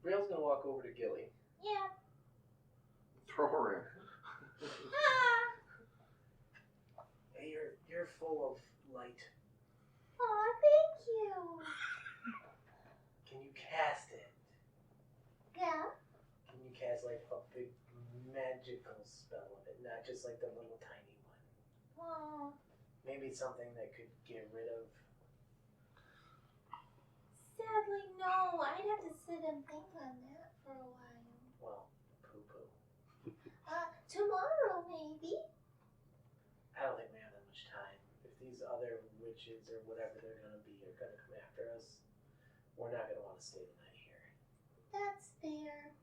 Braille's gonna walk over to Gilly. Yeah. Throw her in. Hey, you're full of light. Aw, thank you. Can you cast it? Yeah. Can you cast like a big magical spell of it, not just like the little tiny one? Aw. Maybe something that could get rid of. Sadly, no. I'd have to sit and think on that for a while. Well, poo-poo. Tomorrow, maybe. I don't think we have that much time. If these other witches or whatever they're gonna be are gonna come after us, we're not gonna want to stay the night here. That's fair.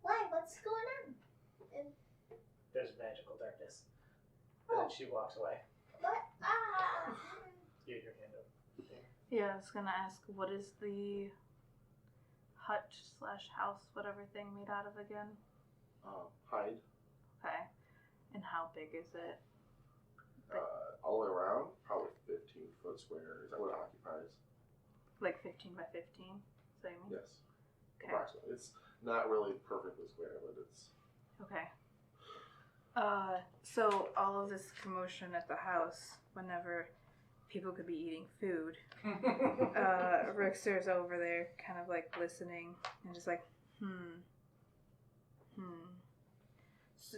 Why? What's going on? There's magical darkness. And then she walks away. What? You get your hand up. Yeah, I was gonna ask, what is the hut/house, whatever thing, made out of again? Hide. Okay. And how big is it? All the way around, probably 15-foot square. Is that what it occupies? Like 15 by 15? Is that what you mean? Yes. Okay. Approximately. It's not really perfectly square, but it's... Okay. So all of this commotion at the house, whenever people could be eating food, Rickster's over there kind of like listening and just like, So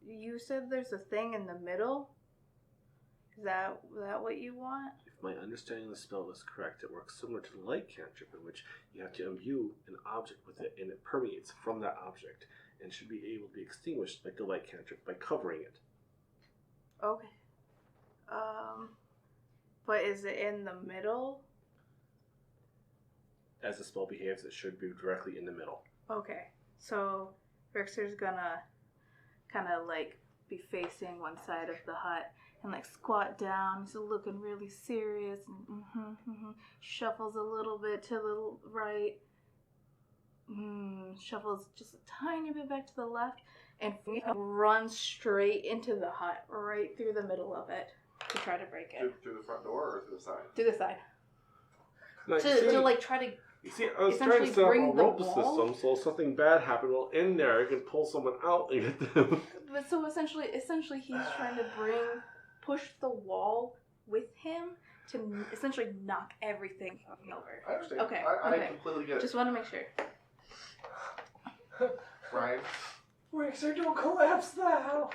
you said there's a thing in the middle? Is that what you want? If my understanding of the spell is correct, it works similar to the light cantrip, in which you have to imbue an object with it, and it permeates from that object, and should be able to be extinguished like the light cantrip by covering it. Okay. But is it in the middle? As the spell behaves, it should be directly in the middle. Okay. So Rickster's gonna kind of like be facing one side of the hut and like squat down. He's looking really serious and shuffles a little bit to the right. Shuffles just a tiny bit back to the left and runs straight into the hut, right through the middle of it to try to break it. Through the front door or through the side? Through the side. Now, To like try to... You see, I was trying essentially to set up a bring the rope wall. system, so if something bad happened, well, in there, I can pull someone out and get them. But so essentially he's trying to push the wall with him to essentially knock everything over. I understand. Okay, I okay. completely get it. Just want to make sure. Ryan? Rickster, don't collapse the house.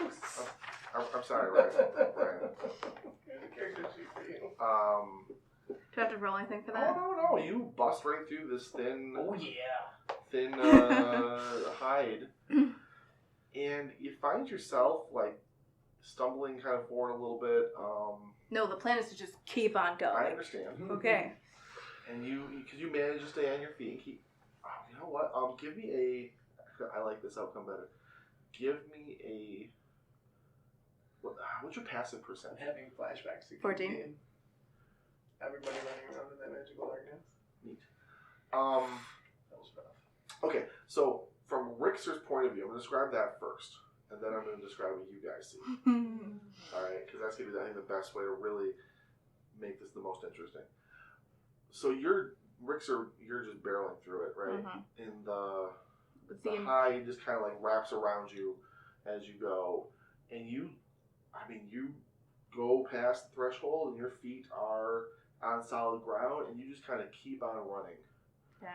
I'm sorry, Ryan. Ryan. Here's a character sheet for you. Do I have to roll anything for that? No. You bust right through this thin Oh yeah. hide, and you find yourself like stumbling kind of forward a little bit. No, the plan is to just keep on going. I understand. Okay. And because you manage to stay on your feet and keep. You know what? Give me a. I like this outcome better. Give me a. What's your passive percentage? I'm having flashbacks. To 14. Game. Everybody running around in that magical darkness. Neat. That was rough. Okay, so from Rickster's point of view, I'm going to describe that first, and then I'm going to describe what you guys see. Alright, because that's going to be, I think, the best way to really make this the most interesting. So Rickster, you're just barreling through it, right? Mhm. And the hide just kind of like wraps around you as you go, and you go past the threshold, and your feet are on solid ground, and you just kind of keep on running. Okay.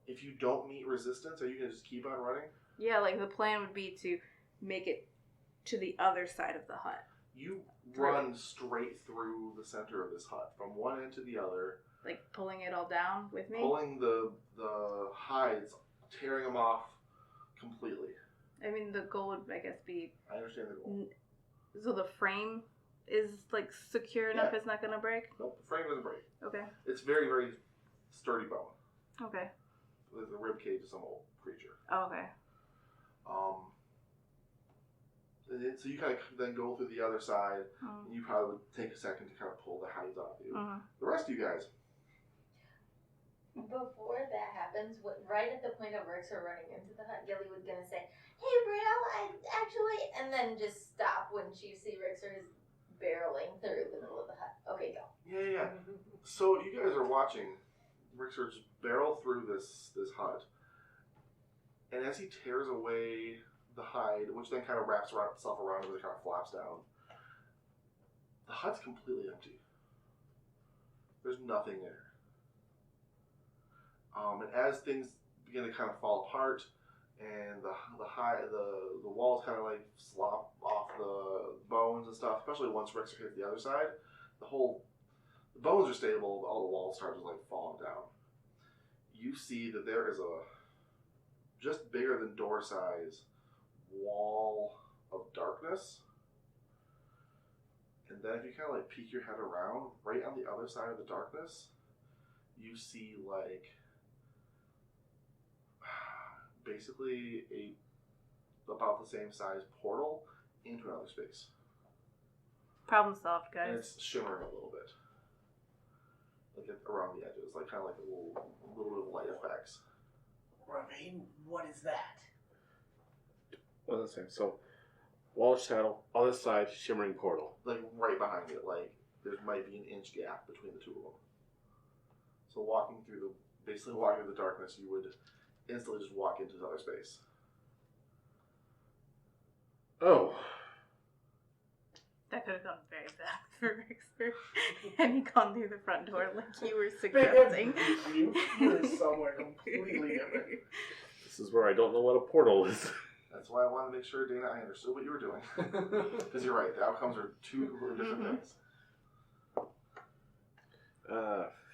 If you don't meet resistance, are you going to just keep on running? Yeah, like the plan would be to make it to the other side of the hut. You run straight through the center of this hut, from one end to the other. Like pulling it all down with me? Pulling the hides, tearing them off completely. I mean, the goal would, I guess, be... I understand the goal. So the frame is, like, secure enough Yeah. it's not going to break? Nope, the frame doesn't break. Okay. It's very, very sturdy bone. Okay. There's a rib cage of some old creature. Oh, okay. So you kind of then go through the other side, Mm. and you probably would take a second to kind of pull the hides off you. Mm. The rest of you guys, Before that happens, right at the point of Rixer running into the hut, Gilly was gonna say, "Hey, Brielle, I actually," and then just stop when she see Rixer is barreling through the middle of the hut. Okay, go. Yeah. So you guys are watching Rixer just barrel through this hut, and as he tears away the hide, which then kind of wraps itself around him as it kind of flops down, the hut's completely empty. There's nothing there. And as things begin to kind of fall apart, and the walls kind of like slop off the bones and stuff, especially once Rixer hits the other side, the bones are stable, all the walls start just like falling down. You see that there is a just bigger than door size wall of darkness. And then if you kind of like peek your head around, right on the other side of the darkness, you see like basically about the same size portal into another space. Problem solved, And guys. it's shimmering a little bit. Like around the edges, like kind of like a little bit of light effects. Ravine, what is that? Well, that's same. So, wall of shadow, other side, shimmering portal. Like right behind it, like there might be an inch gap between the two of them. So basically walking through the darkness, you would instantly just walk into the other space. Oh. That could have gone very bad for Rixer. And he gone through the front door like you were suggesting. You're somewhere completely different. This is where I don't know what a portal is. That's why I wanted to make sure, Dana, I understood what you were doing. Because you're right, the outcomes are two completely different things.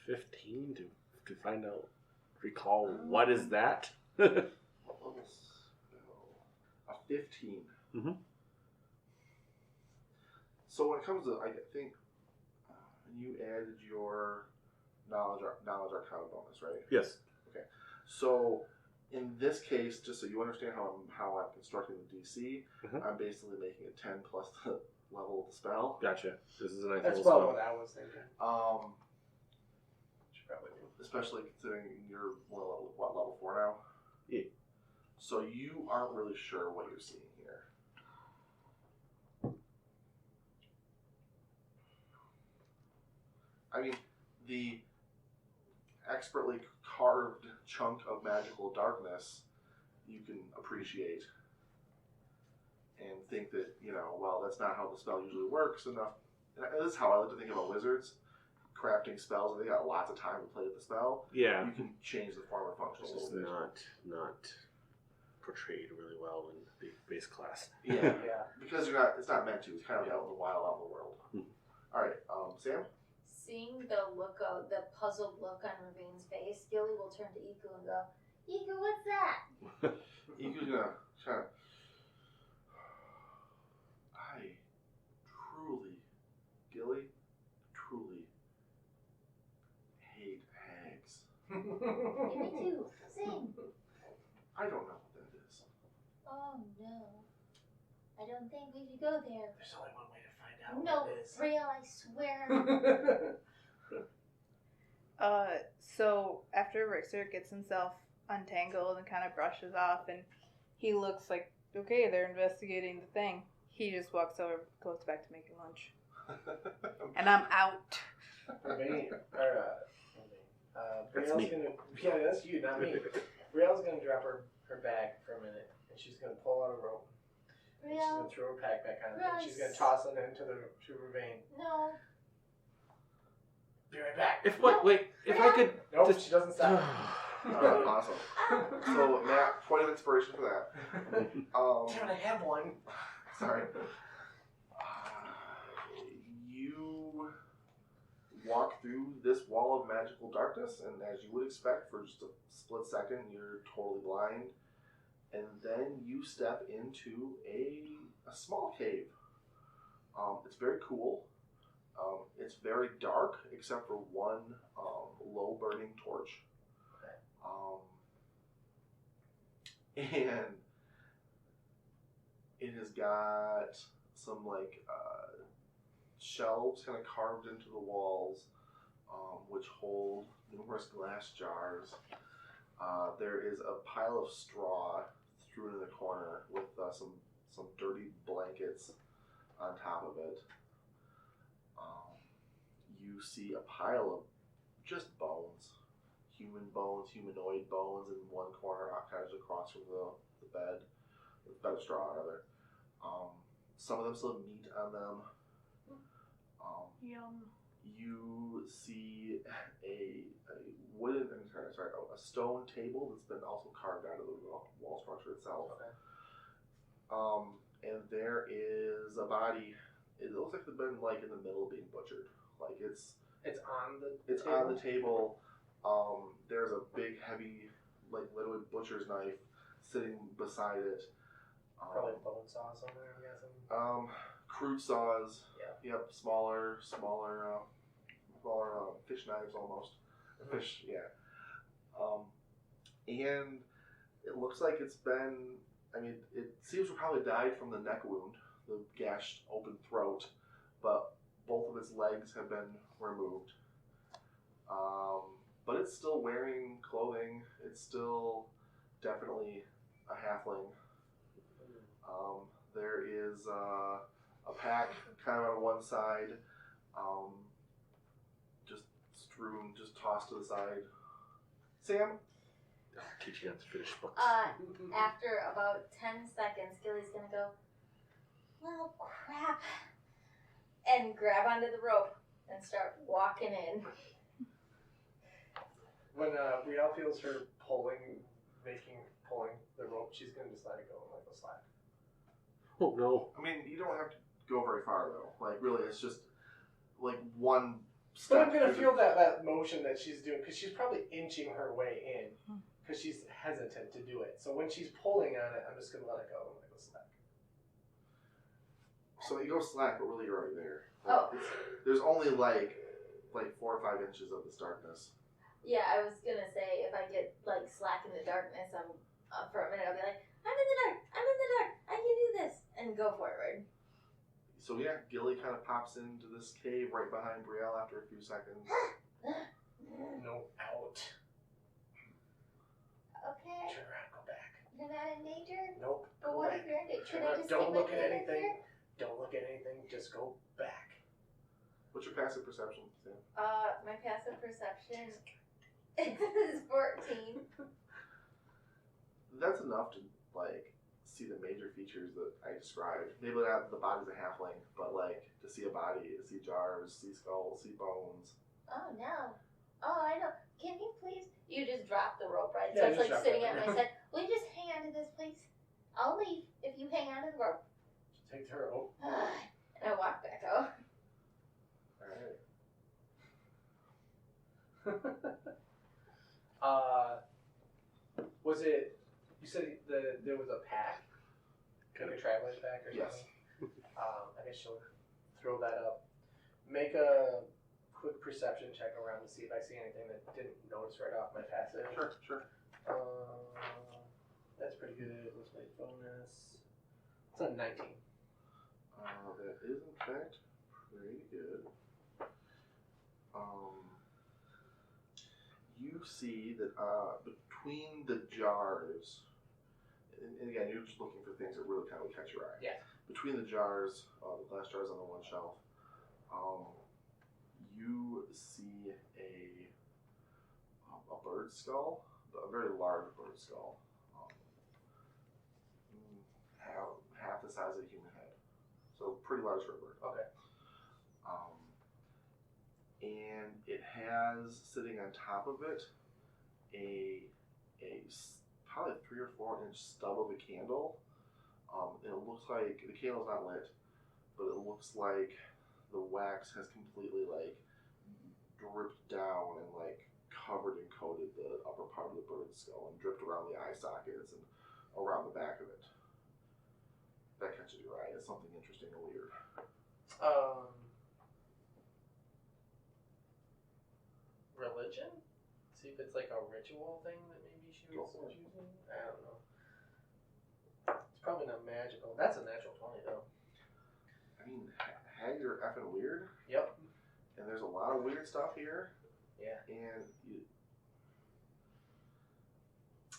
15 to find out, recall what is that? What level spell? A 15. Mm-hmm. So when it comes to, I think, you added your knowledge arcana bonus, right? Yes. Okay. So in this case, just so you understand how I'm constructing the DC, I'm basically making it 10 plus the level of the spell. Gotcha. This is a nice That's little about spell. what I was thinking. Should probably do. Especially considering you're level 4 now? Yeah. So you aren't really sure what you're seeing here. I mean, the expertly carved chunk of magical darkness you can appreciate and think that, well, that's not how the spell usually works enough. And this is how I like to think about wizards. Crafting spells, and they got lots of time to play with the spell. Yeah. You can change the form or function a It's little bit. not portrayed really well in the base class. Yeah. Yeah. Because it's not meant to. It's kind of out in the wild, out in the world. All right, Sam? Seeing the puzzled look on Ravine's face, Gilly will turn to Iku and go, "Iku, what's that?" Iku's gonna try to. I truly hate hags. Me too. Same. I don't know what that is. Oh no. I don't think we should go there. There's only one way to find out No, what it is. Brielle, I swear. So after Rixer gets himself untangled and kind of brushes off, and he looks like, okay, they're investigating the thing. He just walks over, goes back to making lunch. And I'm out. Brielle's me. gonna. Yeah, that's you, not me. Brielle's gonna drop her bag for a minute, and she's gonna pull out a rope. And she's Brielle, gonna throw her pack back on, and she's gonna Russ. toss it into to Ravine. no. Be right back. If I could Nope, just she doesn't stop. Awesome. So, Matt, point of inspiration for that. Damn it, I have one. Sorry. You walk through this wall of magical darkness, and as you would expect, for just a split second, you're totally blind. And then you step into a small cave. It's very cool. It's very dark, except for one low burning torch. And it has got some shelves kind of carved into the walls, which hold numerous glass jars. There is a pile of straw strewn in the corner with some dirty blankets on top of it. You see a pile of just bones, humanoid bones in one corner, kind of across from the bed of straw, rather. Some of them still have meat on them. Yum. You see a stone table that's been also carved out of the wall structure itself. Okay. And there is a body. It looks like they've been like in the middle of being butchered. Like it's on the on the table. There's a big, heavy, like literally butcher's knife sitting beside it. Probably bone saws on there, I'm guessing. Crude saws. Yeah. Yep. Smaller fish knives almost. Mm-hmm. Fish. Yeah. And it looks like it's been. I mean, it seems to probably died from the neck wound, the gashed open throat, but both of its legs have been removed. But it's still wearing clothing. It's still definitely a halfling. There is a pack kind of on one side, just strewn, just tossed to the side. Sam? Teach you how to finish books. After about 10 seconds, Gilly's gonna go, well, crap, and grab onto the rope and start walking in. When Brielle feels her pulling the rope, she's gonna just let it go and let it go slack. Oh no. I mean, you don't have to go very far though. Like really, it's just like one But step. I'm gonna feel that motion that she's doing, because she's probably inching her way in, because she's hesitant to do it. So when she's pulling on it, I'm just gonna let it go and let it go slack. So you go slack, but really you're already there. Oh. There's only like 4 or 5 inches of this darkness. Yeah, I was gonna say, if I get like slack in the darkness, for a minute I'll be like, I'm in the dark, I can do this, and go forward. So yeah, Gilly kind of pops into this cave right behind Brielle after a few seconds. No, out. Okay, Turn around, go back. you're not in danger? Nope. But Go what back. if you're in danger? Should Turn I around. just Don't stick look my at hand in anything. here? Don't look at anything. Just go back. What's your passive perception, Sam? My passive perception is 14. That's enough to like see the major features that I described. Maybe not the body's a halfling, but like to see a body, to see jars, see skulls, see bones. Oh no. Oh, I know. Can you please? You just drop the rope, right? Yeah, So it's just like drop sitting it. at my side. Will you just hang on to this, please? I'll leave if you hang on to the rope. Take the rope. And I walk back out. Alright. Was it? You said there was a pack, like a traveler's pack or Yes. something. I guess she'll throw that up. Make a quick perception check around to see if I see anything that didn't notice right off my passive. Sure. That's pretty good. What's my bonus? It's a 19. That is in fact pretty good. You see that between the jars, and again, you're just looking for things that really kind of catch your eye. Yeah. Between the jars, the glass jars on the one shelf, you see a bird skull, a very large bird skull, half the size of a human head, so pretty large for a bird. Okay. And it has sitting on top of it a probably 3 or 4 inch stub of a candle. And it looks like the candle's not lit, but it looks like the wax has completely like dripped down and like covered and coated the upper part of the bird's skull and dripped around the eye sockets and around the back of it. That catches your eye. It's something interesting and weird. Religion? See if it's like a ritual thing that maybe she was Go for it. using? I don't know. It's probably not magical. That's a natural 20 though. I mean, hags are effing weird, Yep. and there's a lot of weird stuff here. Yeah. And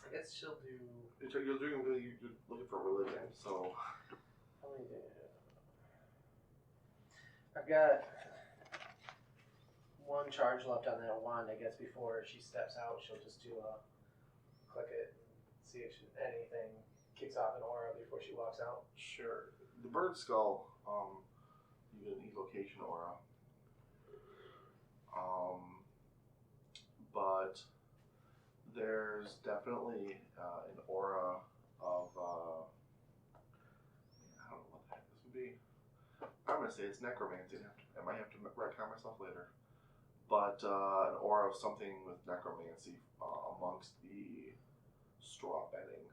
I guess she'll do. you're looking for religion, so. How many do I've got one charge left on that wand. I guess before she steps out, she'll just do a click it and see if anything kicks off an aura before she walks out. Sure. The bird skull, you get an evocation aura. But there's definitely an aura of, I don't know what the heck this would be. I'm going to say it's necromancy. I might have to retcon myself later. But an aura of something with necromancy amongst the straw bedding.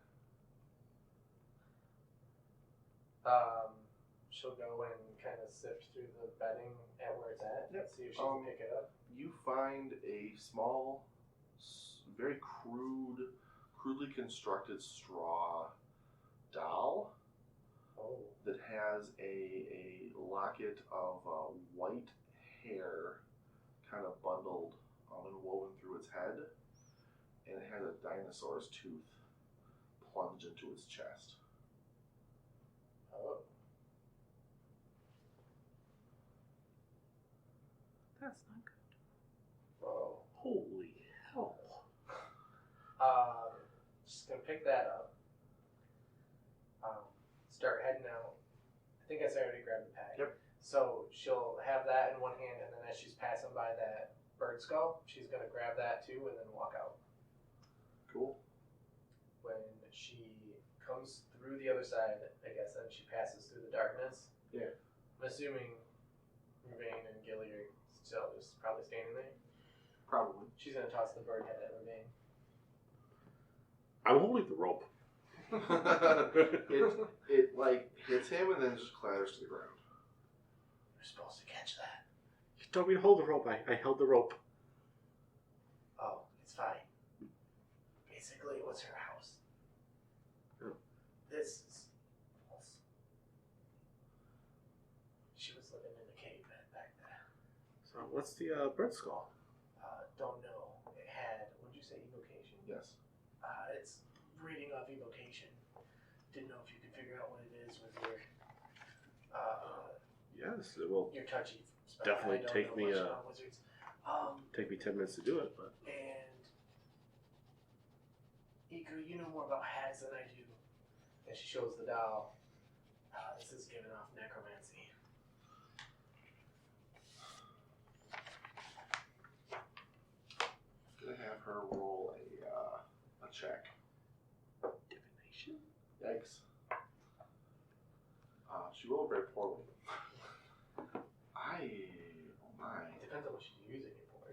She'll go and kind of sift through the bedding at where it's at. Yep. See if she can pick it up. You find a small, very crudely constructed straw doll that has a locket of white hair kind of bundled and woven through its head, and it has a dinosaur's tooth plunged into its chest. Oh. That's not good. Whoa. Holy hell. Just gonna pick that up. Start heading out. I think I already grabbed the pack. Yep. So she'll have that in one hand, and then as she's passing by that bird skull, she's gonna grab that too, and then walk out. Cool. When she comes through the other side, I guess then she passes through the darkness. Yeah. I'm assuming Ravane and Gilly are still just probably standing there. Probably. She's gonna toss the bird head at Ravane. I'm holding the rope. it like hits him and then just clatters to the ground. You're supposed to catch that. You told me to hold the rope. I held the rope. Oh, it's fine. Basically, it was her house. Oh. This is false. She was living in a cave back there. So what's the bird skull? Don't know. It had, what'd you say, evocation? Yes. It's reading off evocation. Didn't know if you could figure out what it is with your, Yes, it will your touchy spell. definitely I don't take know me much about wizards. take me 10 minutes to do it, but And Iku, you know more about hags than I do. And she shows the doll. This is giving off necromancy. Gonna have her roll a check. divination. Yikes. She rolled very poorly. Oh my. Depends on what she's using it for.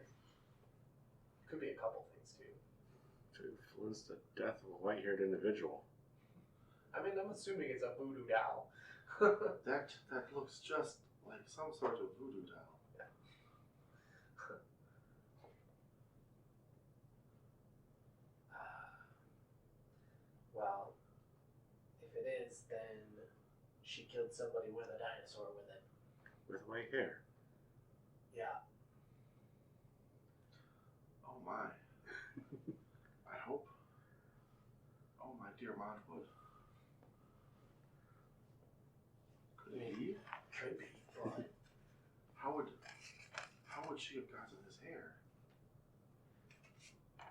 Could be a couple things too. To influence the death of a white-haired individual. I mean, I'm assuming it's a voodoo doll. That looks just like some sort of voodoo doll. Well, if it is, then she killed somebody with a dinosaur with it. With white hair. Yeah. Oh my. I hope. Oh my dear Monwood. Could it be? Could be, but How would she have gotten his hair?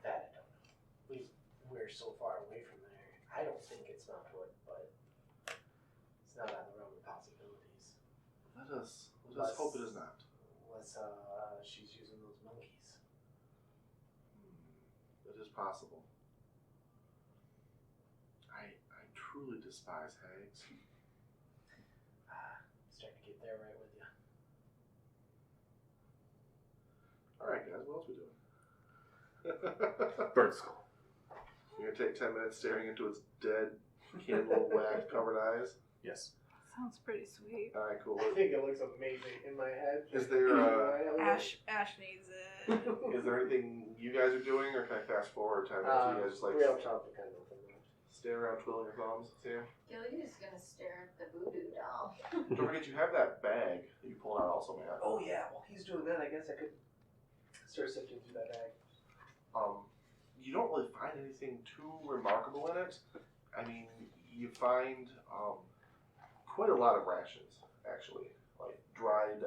that I don't know. We're so far away from there. I don't think it's Mountwood, but it's not on the realm of possibilities. Let us hope it is not. Unless she's using those monkeys. It is possible. I truly despise hags. Starting to get there right with you. Alright guys, what else we doing? Bird skull. You're gonna take 10 minutes staring into its dead, candle wax covered eyes? Yes. Sounds pretty sweet. Alright, cool. I think it looks amazing in my head. Is there Ash needs it. is there anything you guys are doing, or can I fast forward 10 minutes? You guys just like we don't talk to kind of thing. stay around twiddling your thumbs, Sam? Gilly's gonna stare at the voodoo doll. Don't forget you have that bag that you pulled out also, man. Oh yeah, while he's doing that, I guess I could Start sifting through that bag. You don't really find anything too remarkable in it. I mean, you find quite a lot of rations, actually, like dried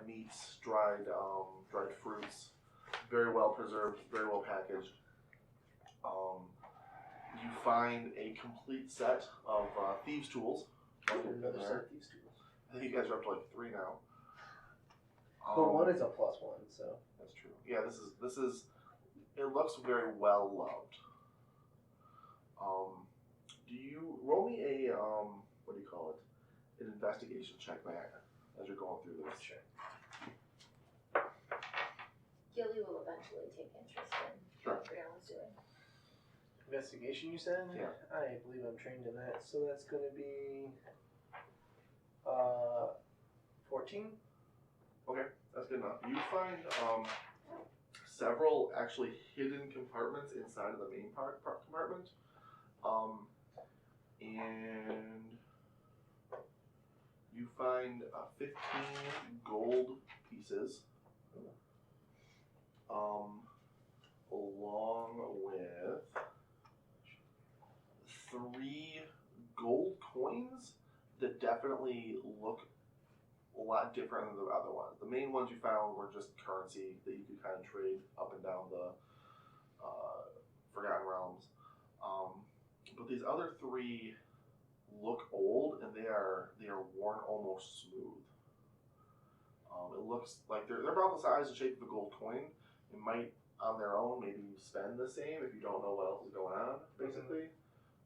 meats, dried fruits, very well preserved, very well packaged. You find a complete set of thieves' tools. Another set of thieves' tools. I think you guys are up to like 3 now. But 1 is a +1, so that's true. Yeah, this is. It looks very well loved. Do you roll me a what do you call it? An investigation check, Matt, as you're going through this. Sure. Gilly will eventually take interest in what Brielle was doing. Investigation, you said? Yeah. I believe I'm trained in that, so that's going to be 14. Okay, that's good enough. You find several actually hidden compartments inside of the main compartment, and you find 15 gold pieces, along with 3 gold coins that definitely look a lot different than the other ones. The main ones you found were just currency that you could kind of trade up and down the Forgotten Realms. But these other 3 look old, and they are worn almost smooth. It looks like they're about the size and shape of a gold coin. It might, on their own, maybe spend the same if you don't know what else is going on, basically.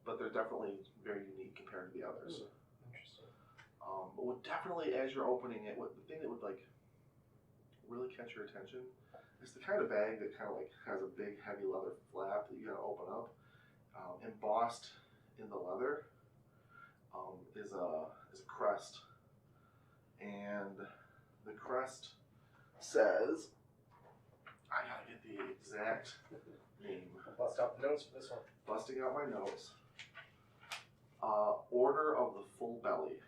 But they're definitely very unique compared to the others. Interesting. But what definitely, as you're opening it, the thing that would like really catch your attention is the kind of bag that kind of like has a big heavy leather flap that you gotta open up. Embossed in the leather is a crest, and the crest says, I gotta get the exact name. I'll bust out the notes for this one. Busting out my notes. Order of the Full Belly.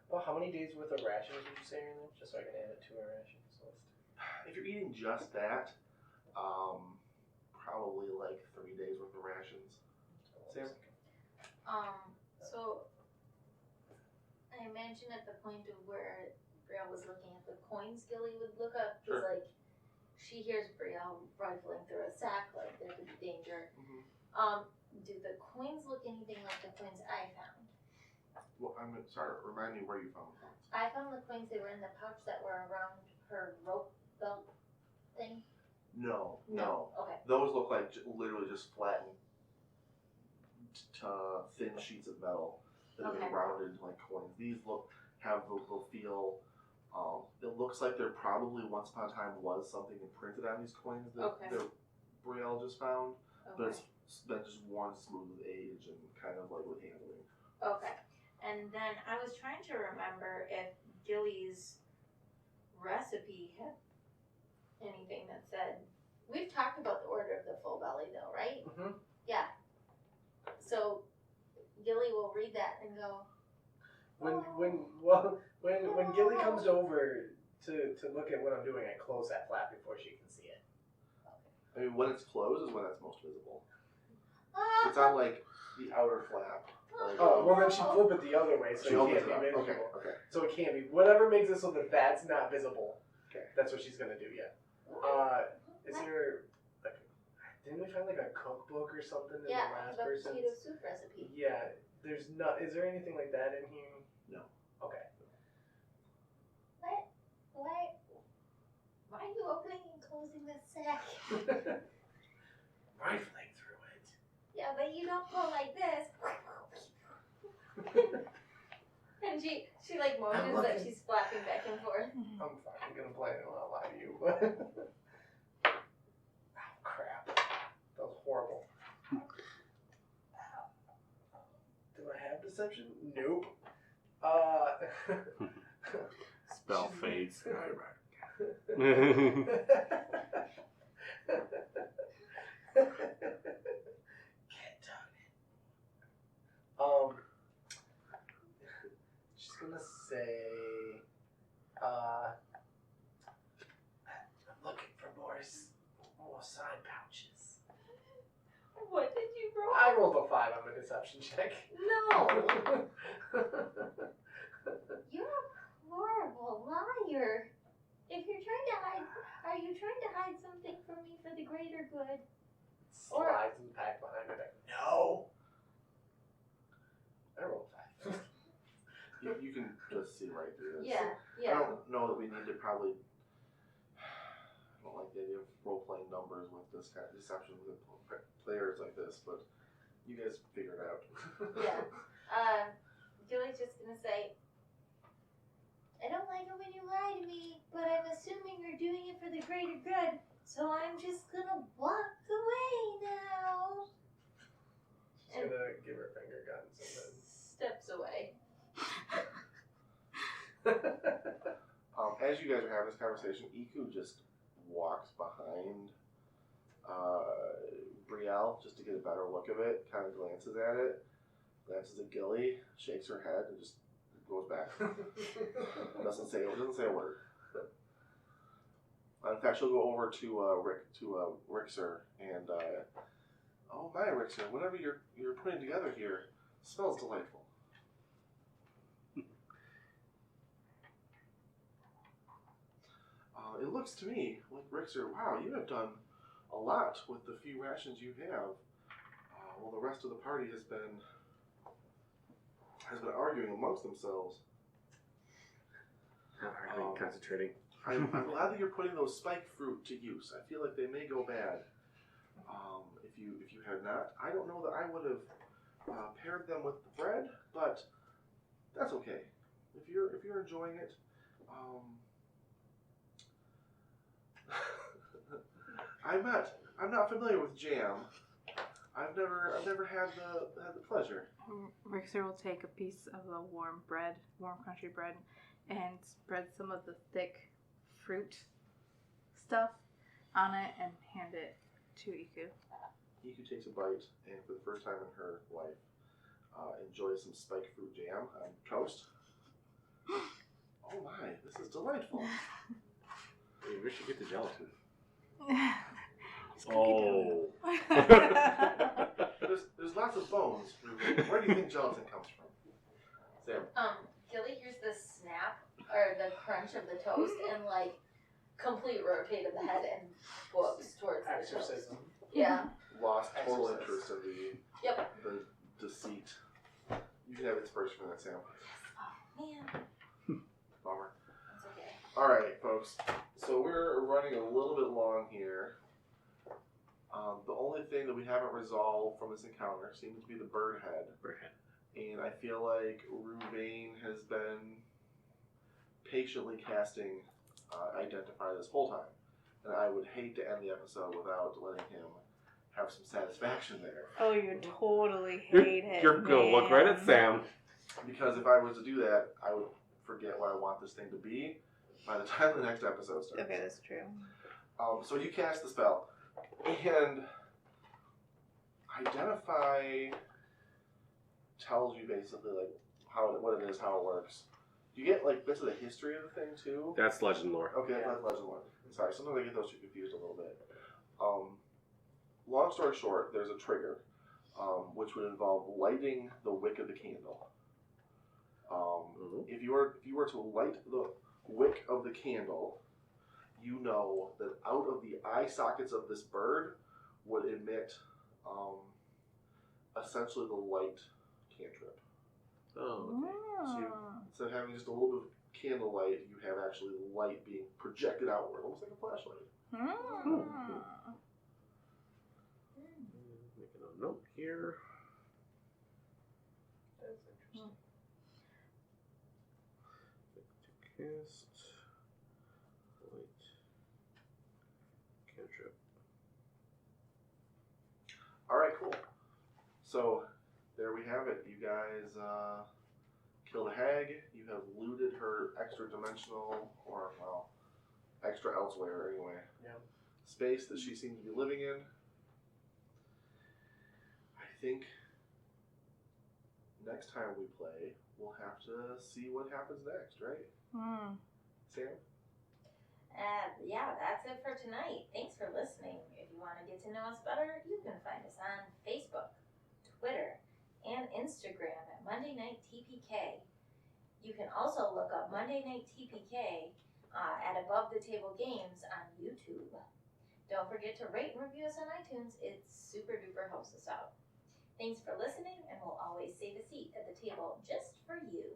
Well, how many days worth of rations would you say are in there? Just so I can add it to our rations list. If you're eating just that, probably like 3 days worth of rations. Sam? So I imagine at the point of where Brielle was looking at the coins, Gilly would look up. Because like she hears Brielle rifling through a sack, like there could be danger. Do the coins look anything like the coins I found? Well, I'm sorry. Remind me where you found them. I found the coins. They were in the pouch that were around her rope belt thing. No. Okay. Those look like literally just flattened, thin sheets of metal that have been rounded like coins. These have the feel. It looks like there probably once upon a time was something imprinted on these coins that Brielle just found, but it's been just worn smooth with age and kind of like with handling. Okay. And then I was trying to remember if Gilly's recipe had anything that said, we've talked about the Order of the Full Belly though, right? Mm-hmm. Yeah. So Gilly will read that and go, When Gilly comes over to look at what I'm doing, I close that flap before she can see it. I mean, when it's closed is when it's most visible. It's on like the outer flap. Like, well then she flip it the other way, so it can't be visible. Okay. So it can't be. Whatever makes it so that that's not visible. Okay. That's what she's gonna do. Yeah. Is there like? Didn't we find like a cookbook or something in the last the person's? potato soup recipe. Yeah. There's not. Is there anything like that in here? No. Okay. Why are you opening and closing the sack? Rifling through it. Yeah, but you don't go like this. And she like motions that she's flapping back and forth. I'm fine. I'm gonna play it. I'll lie to you. Oh crap! That was horrible. Do I have deception? Nope. Spell fades. I rolled a 5 on my deception check. No! You're a horrible liar. If you're trying to hide, are you trying to hide something from me for the greater good? Slides and pack behind her. No! I rolled a 5. You can just see right through this. Yeah. I don't know that we need to probably. I don't like the idea of role playing numbers with this kind of deception with players like this, but you guys figure it out. Yeah. Julie's just gonna say, I don't like it when you lie to me, but I'm assuming you're doing it for the greater good, so I'm just gonna walk away now. She's gonna give her finger guns and then Steps away. As you guys are having this conversation, Iku just walks behind Brielle just to get a better look of it, kind of glances at it, glances at Gilly, shakes her head, and just goes back. doesn't say a word. In fact, she'll go over to Rixer and oh my Rixer, whatever you're putting together here smells delightful. It looks to me like Rixer, wow, you have done a lot with the few rations you have. Well, the rest of the party has been arguing amongst themselves. Concentrating. I'm glad that you're putting those spike fruit to use. I feel like they may go bad. If you had not, I don't know that I would have paired them with the bread, but that's okay. If you're enjoying it, I'm not familiar with jam. I've never had the pleasure. Rixer will take a piece of the warm country bread, and spread some of the thick fruit stuff on it and hand it to Iku. Iku takes a bite and for the first time in her life enjoys some spiked fruit jam on toast. Oh my, this is delightful. Hey, we should get the gelatin. Oh. There's lots of bones. Where do you think gelatin comes from? Sam. Gilly hears the snap or the crunch of the toast and like complete rotate of the head and books towards the toast. Exorcism. Yeah. Lost total Exorcist. interest in the deceit. You can have inspiration from that, Sam. Oh man. Bummer. That's okay. All right, folks. So we're running a little bit long here. The only thing that we haven't resolved from this encounter seems to be the bird head. And I feel like Ruvain has been patiently casting Identify this whole time. And I would hate to end the episode without letting him have some satisfaction there. Oh, you totally hate it. You're gonna look right at Sam. Because if I was to do that, I would forget what I want this thing to be by the time the next episode starts. Okay, that's true. So you cast the spell. And Identify tells you basically like what it is, how it works. You get like bits of the history of the thing too. That's legend lore. Okay, that's legend lore. Sorry, sometimes I get those two confused a little bit. Long story short, there's a trigger, which would involve lighting the wick of the candle. If you were to light the wick of the candle, you know that out of the eye sockets of this bird would emit essentially the light cantrip. Oh, okay. So instead of having just a little bit of candlelight, you have actually light being projected outward, almost like a flashlight. Making a note here. That's interesting. To cast light cantrip. All right, cool. So there we have it. You guys killed a hag. You have looted her extra-dimensional, or well, extra elsewhere anyway. Yeah. Space that she seems to be living in. I think next time we play, we'll have to see what happens next, right? Sam? Yeah, that's it for tonight. Thanks for listening. If you want to get to know us better, you can find us on Facebook, Twitter, and Instagram at Monday Night TPK. You can also look up Monday Night TPK at Above the Table Games on YouTube. Don't forget to rate and review us on iTunes. It super duper helps us out. Thanks for listening, and we'll always save a seat at the table just for you.